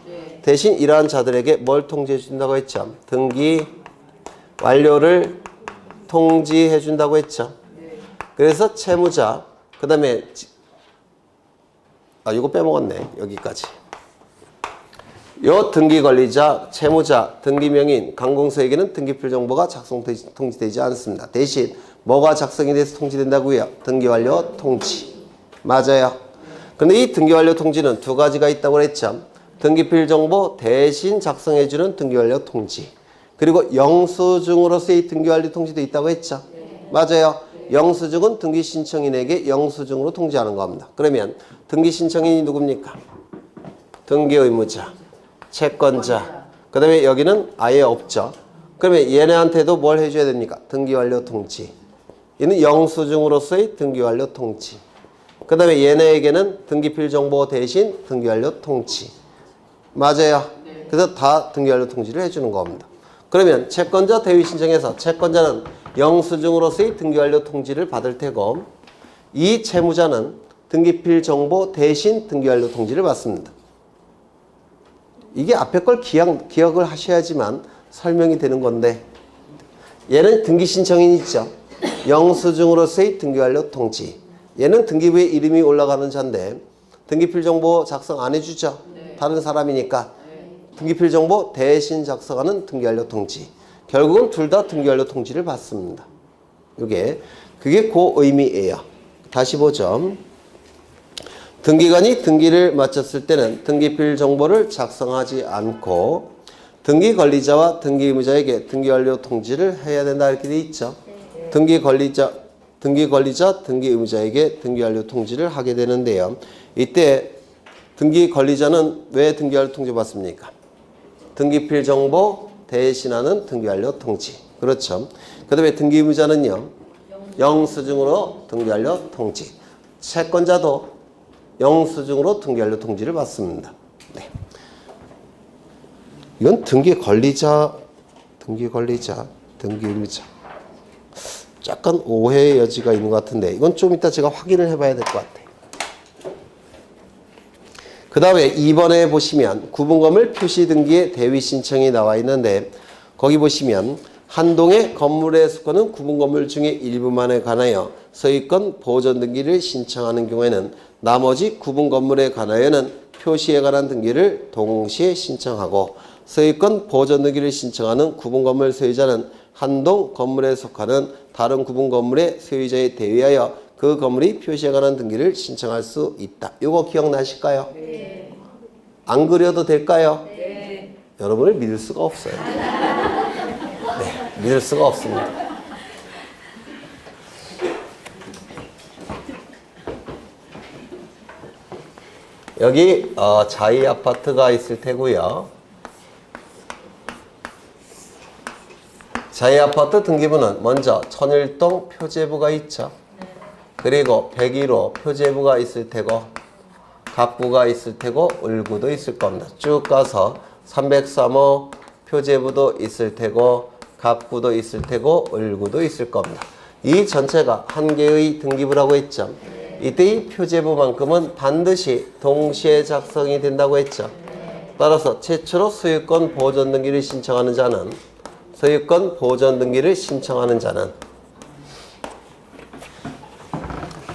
A: 대신 이러한 자들에게 뭘 통지해 준다고 했죠? 등기 완료를 통지해 준다고 했죠. 그래서 채무자, 그 다음에 이거 빼먹었네. 여기까지. 요 등기 권리자, 채무자, 등기명인, 강공서에게는 등기필 정보가 통지되지 않습니다. 대신 뭐가 작성이 돼서 통지된다고요? 등기 완료 통지. 맞아요. 근데 이 등기 완료 통지는 두 가지가 있다고 그랬죠. 등기필 정보 대신 작성해주는 등기 완료 통지. 그리고 영수증으로서의 등기 완료 통지도 있다고 했죠. 맞아요. 영수증은 등기 신청인에게 영수증으로 통지하는 겁니다. 그러면 등기 신청인이 누굽니까? 등기 의무자, 채권자. 그 다음에 여기는 아예 없죠. 그러면 얘네한테도 뭘 해줘야 됩니까? 등기 완료 통지. 얘는 영수증으로서의 등기 완료 통지. 그 다음에 얘네에게는 등기필 정보 대신 등기 완료 통지. 맞아요. 그래서 다 등기 완료 통지를 해주는 겁니다. 그러면 채권자 대위 신청에서 채권자는 영수증으로서의 등기 완료 통지를 받을 테고 이 채무자는 등기필 정보 대신 등기 완료 통지를 받습니다. 이게 앞에 걸 기억을 하셔야지만 설명이 되는 건데 얘는 등기 신청인이 있죠. 영수증으로서의 등기 완료 통지. 얘는 등기부에 이름이 올라가는 자인데 등기필 정보 작성 안 해주죠. 다른 사람이니까. 등기필 정보 대신 작성하는 등기 완료 통지. 결국은 둘 다 등기 완료 통지를 받습니다. 그게 그 의미예요. 다시 보죠. 등기관이 등기를 마쳤을 때는 등기필 정보를 작성하지 않고 등기 권리자와 등기 의무자에게 등기 완료 통지를 해야 된다 이렇게 돼 있죠. 등기 권리자, 등기 의무자에게 등기 완료 통지를 하게 되는데요. 이때 등기 권리자는 왜 등기 완료 통지 받습니까? 등기필 정보 대신하는 등기 완료 통지. 그렇죠. 그 다음에 등기 의무자는요. 영수증으로 등기 완료 통지. 채권자도 영수증으로 등기 완료 통지를 받습니다. 네. 이건 등기 권리자, 등기 의무자. 약간 오해의 여지가 있는 것 같은데 이건 좀 이따 제가 확인을 해봐야 될 것 같아요. 그 다음에 2번에 보시면 구분건물 표시 등기의 대위 신청이 나와 있는데 거기 보시면 한 동의 건물의 수거는 구분건물 중에 일부만에 관하여 소유권 보존 등기를 신청하는 경우에는 나머지 구분건물에 관하여는 표시에 관한 등기를 동시에 신청하고 소유권 보존 등기를 신청하는 구분건물 소유자는 한 동 건물에 속하는 다른 구분 건물의 소유자에 대위하여 그 건물이 표시에 관한 등기를 신청할 수 있다. 이거 기억나실까요? 네. 안 그려도 될까요? 네. 여러분을 믿을 수가 없어요. 네, 믿을 수가 없습니다. 여기 자이 아파트가 있을 테고요. 자이 아파트 등기부는 먼저 천일동 표제부가 있죠. 그리고 101호 표제부가 있을 테고 갑구가 있을 테고 을구도 있을 겁니다. 쭉 가서 303호 표제부도 있을 테고 갑구도 있을 테고 을구도 있을 겁니다. 이 전체가 한 개의 등기부라고 했죠. 이때의 표제부만큼은 반드시 동시에 작성이 된다고 했죠. 따라서 최초로 소유권 보존 등기를 신청하는 자는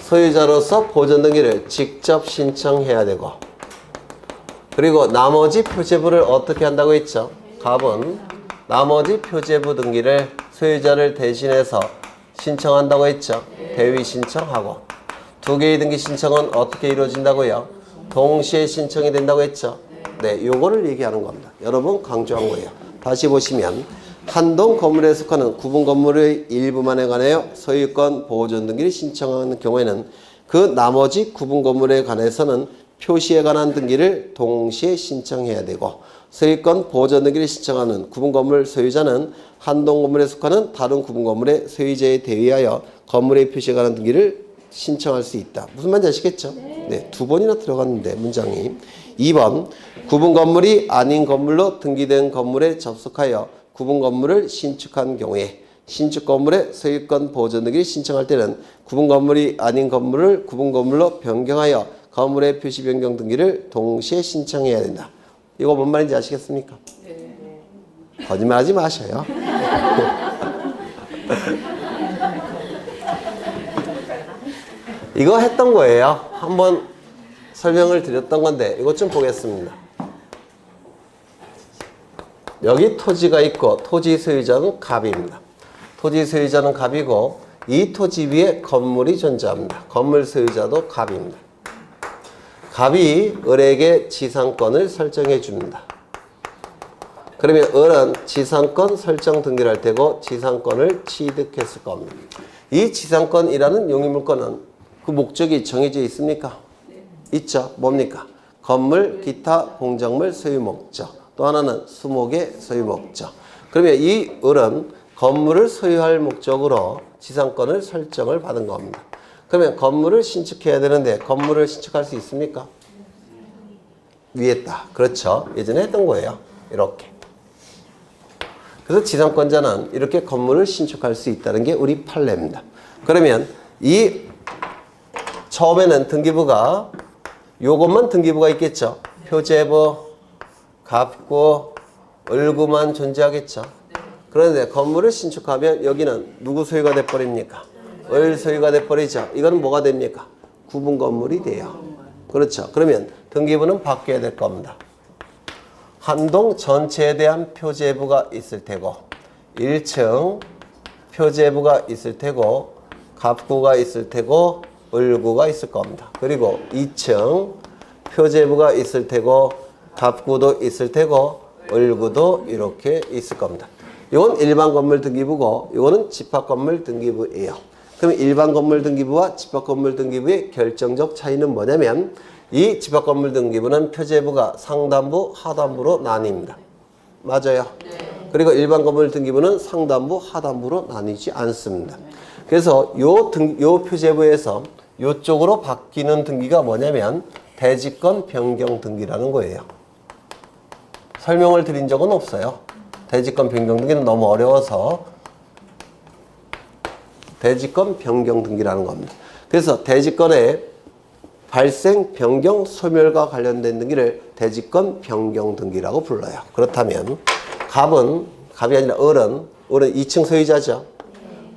A: 소유자로서 보존 등기를 직접 신청해야 되고, 그리고 나머지 표제부를 어떻게 한다고 했죠? 갑은 나머지 표제부 등기를 소유자를 대신해서 신청한다고 했죠. 대위 신청하고, 두 개의 등기 신청은 어떻게 이루어진다고요? 동시에 신청이 된다고 했죠. 네, 요거를 얘기하는 겁니다. 여러분 강조한 거예요. 다시 보시면 한 동 건물에 속하는 구분 건물의 일부만에 관하여 소유권 보존 등기를 신청하는 경우에는 그 나머지 구분 건물에 관해서는 표시에 관한 등기를 동시에 신청해야 되고, 소유권 보존 등기를 신청하는 구분 건물 소유자는 한 동 건물에 속하는 다른 구분 건물의 소유자에 대위하여 건물의 표시에 관한 등기를 신청할 수 있다. 무슨 말인지 아시겠죠? 네, 두 번이나 들어갔는데 문장이. 2번 구분 건물이 아닌 건물로 등기된 건물에 접속하여 구분 건물을 신축한 경우에 신축 건물의 소유권 보존 등기를 신청할 때는 구분 건물이 아닌 건물을 구분 건물로 변경하여 건물의 표시 변경 등기를 동시에 신청해야 된다. 이거 뭔 말인지 아시겠습니까? 네. 거짓말하지 마셔요. 이거 했던 거예요. 한번 설명을 드렸던 건데 이것 좀 보겠습니다. 여기 토지가 있고 토지 소유자는 갑입니다. 토지 소유자는 갑이고 이 토지 위에 건물이 존재합니다. 건물 소유자도 갑입니다. 갑이 을에게 지상권을 설정해 줍니다. 그러면 을은 지상권 설정 등기를 할 테고 지상권을 취득했을 겁니다. 이 지상권이라는 용의물권은 그 목적이 정해져 있습니까? 네. 있죠. 뭡니까? 건물, 기타, 공작물 소유 목적. 또 하나는 수목의 소유 목적. 그러면 이 을은 건물을 소유할 목적으로 지상권을 설정을 받은 겁니다. 그러면 건물을 신축해야 되는데 건물을 신축할 수 있습니까? 위에 있다. 그렇죠. 예전에 했던 거예요. 이렇게. 그래서 지상권자는 이렇게 건물을 신축할 수 있다는 게 우리 판례입니다. 그러면 이 처음에는 등기부가 요것만 등기부가 있겠죠. 표제부, 갑구, 을구만 존재하겠죠. 그런데 건물을 신축하면 여기는 누구 소유가 돼버립니까? 을 소유가 돼버리죠. 이거는 뭐가 됩니까? 구분 건물이 돼요. 그렇죠. 그러면 등기부는 바뀌어야 될 겁니다. 한 동 전체에 대한 표제부가 있을 테고 1층 표제부가 있을 테고 갑구가 있을 테고 을구가 있을 겁니다. 그리고 2층 표제부가 있을 테고 갑구도 있을 테고 을구도 이렇게 있을 겁니다. 이건 일반 건물 등기부고 이거는 집합 건물 등기부예요. 그럼 일반 건물 등기부와 집합 건물 등기부의 결정적 차이는 뭐냐면 이 집합 건물 등기부는 표제부가 상단부, 하단부로 나뉩니다. 맞아요? 네. 그리고 일반 건물 등기부는 상단부, 하단부로 나뉘지 않습니다. 그래서 요 표제부에서 요쪽으로 바뀌는 등기가 뭐냐면 대지권 변경 등기라는 거예요. 설명을 드린 적은 없어요. 대지권 변경 등기는 너무 어려워서 대지권 변경 등기라는 겁니다. 그래서 대지권의 발생, 변경, 소멸과 관련된 등기를 대지권 변경 등기라고 불러요. 그렇다면 갑이 아니라 을은 2층 소유자죠.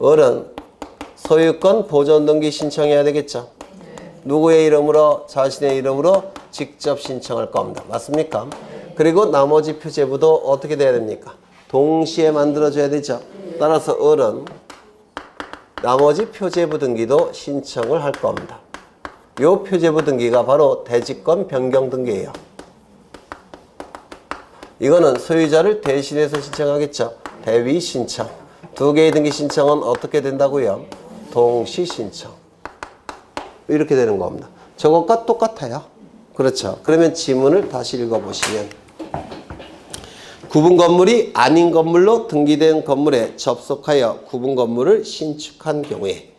A: 을은 소유권 보존 등기 신청해야 되겠죠. 누구의 이름으로? 자신의 이름으로 직접 신청할 겁니다. 맞습니까? 그리고 나머지 표제부도 어떻게 돼야 됩니까? 동시에 만들어줘야 되죠. 따라서 을은 나머지 표제부 등기도 신청을 할 겁니다. 요 표제부 등기가 바로 대지권 변경 등기예요. 이거는 소유자를 대신해서 신청하겠죠. 대위 신청. 두 개의 등기 신청은 어떻게 된다고요? 동시 신청. 이렇게 되는 겁니다. 저것과 똑같아요. 그렇죠. 그러면 지문을 다시 읽어보시면 구분 건물이 아닌 건물로 등기된 건물에 접속하여 구분 건물을 신축한 경우에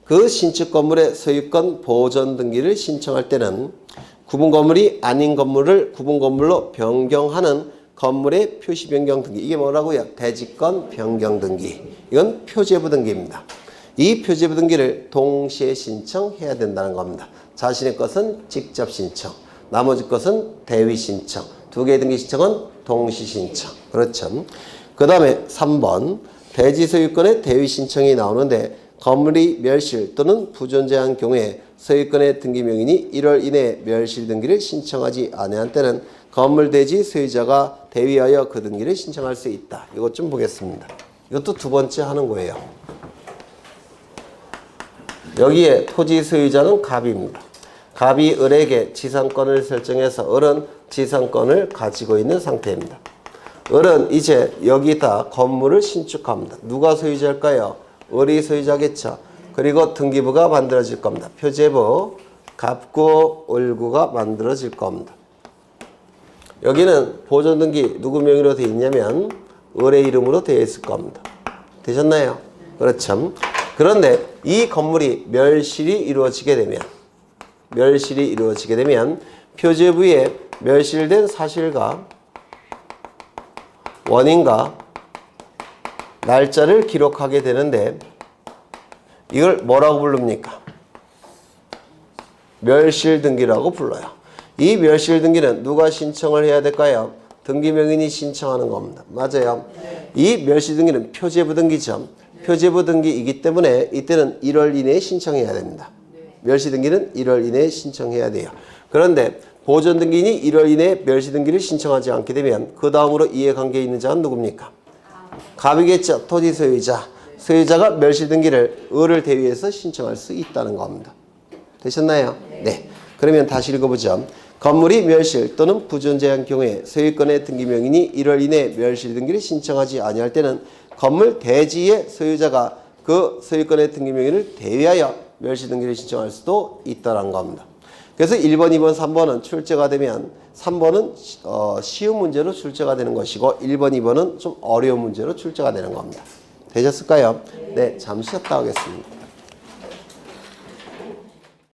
A: 그 신축 건물의 소유권 보존 등기를 신청할 때는 구분 건물이 아닌 건물을 구분 건물로 변경하는 건물의 표시 변경 등기. 이게 뭐라고요? 대지권 변경 등기. 이건 표제부 등기입니다. 이 표제부 등기를 동시에 신청해야 된다는 겁니다. 자신의 것은 직접 신청, 나머지 것은 대위 신청. 두 개의 등기 신청은 동시 신청. 그렇죠. 그 다음에 3번 대지 소유권의 대위 신청이 나오는데 건물이 멸실 또는 부존재한 경우에 소유권의 등기 명인이 1월 이내에 멸실 등기를 신청하지 아니한 때는 건물 대지 소유자가 대위하여 그 등기를 신청할 수 있다. 이것 좀 보겠습니다. 이것도 두 번째 하는 거예요. 여기에 토지 소유자는 갑입니다. 갑이 을에게 지상권을 설정해서 을은 지상권을 가지고 있는 상태입니다. 을은 이제 여기다 건물을 신축합니다. 누가 소유자일까요? 을이 소유자겠죠. 그리고 등기부가 만들어질 겁니다. 표제부, 갑구, 을구가 만들어질 겁니다. 여기는 보존등기 누구 명의로 되어 있냐면 을의 이름으로 되어 있을 겁니다. 되셨나요? 그렇죠. 그런데 이 건물이 멸실이 이루어지게 되면 표제부에 멸실된 사실과 원인과 날짜를 기록하게 되는데 이걸 뭐라고 부릅니까? 멸실등기라고 불러요. 이 멸실등기는 누가 신청을 해야 될까요? 등기명인이 신청하는 겁니다. 맞아요. 이 멸실등기는 표제부 등기죠. 표제부 등기이기 때문에 이때는 1월 이내에 신청해야 됩니다. 멸시등기는 1월 이내에 신청해야 돼요. 그런데 보존등기인이 1월 이내에 멸시등기를 신청하지 않게 되면 그 다음으로 이해관계에 있는 자는 누굽니까? 갑이겠죠. 토지 소유자. 소유자가 멸시등기를 을을 대위해서 신청할 수 있다는 겁니다. 되셨나요? 네. 그러면 다시 읽어보죠. 건물이 멸실 또는 부존재한 경우에 소유권의 등기명인이 1월 이내에 멸실등기를 신청하지 아니할 때는 건물 대지의 소유자가 그 소유권의 등기명인을 대위하여 멸시등기를 신청할 수도 있다는 겁니다. 그래서 1번, 2번, 3번은 출제가 되면 3번은 쉬운 문제로 출제가 되는 것이고 1번, 2번은 좀 어려운 문제로 출제가 되는 겁니다. 되셨을까요? 네, 잠시 쉬었다 하겠습니다.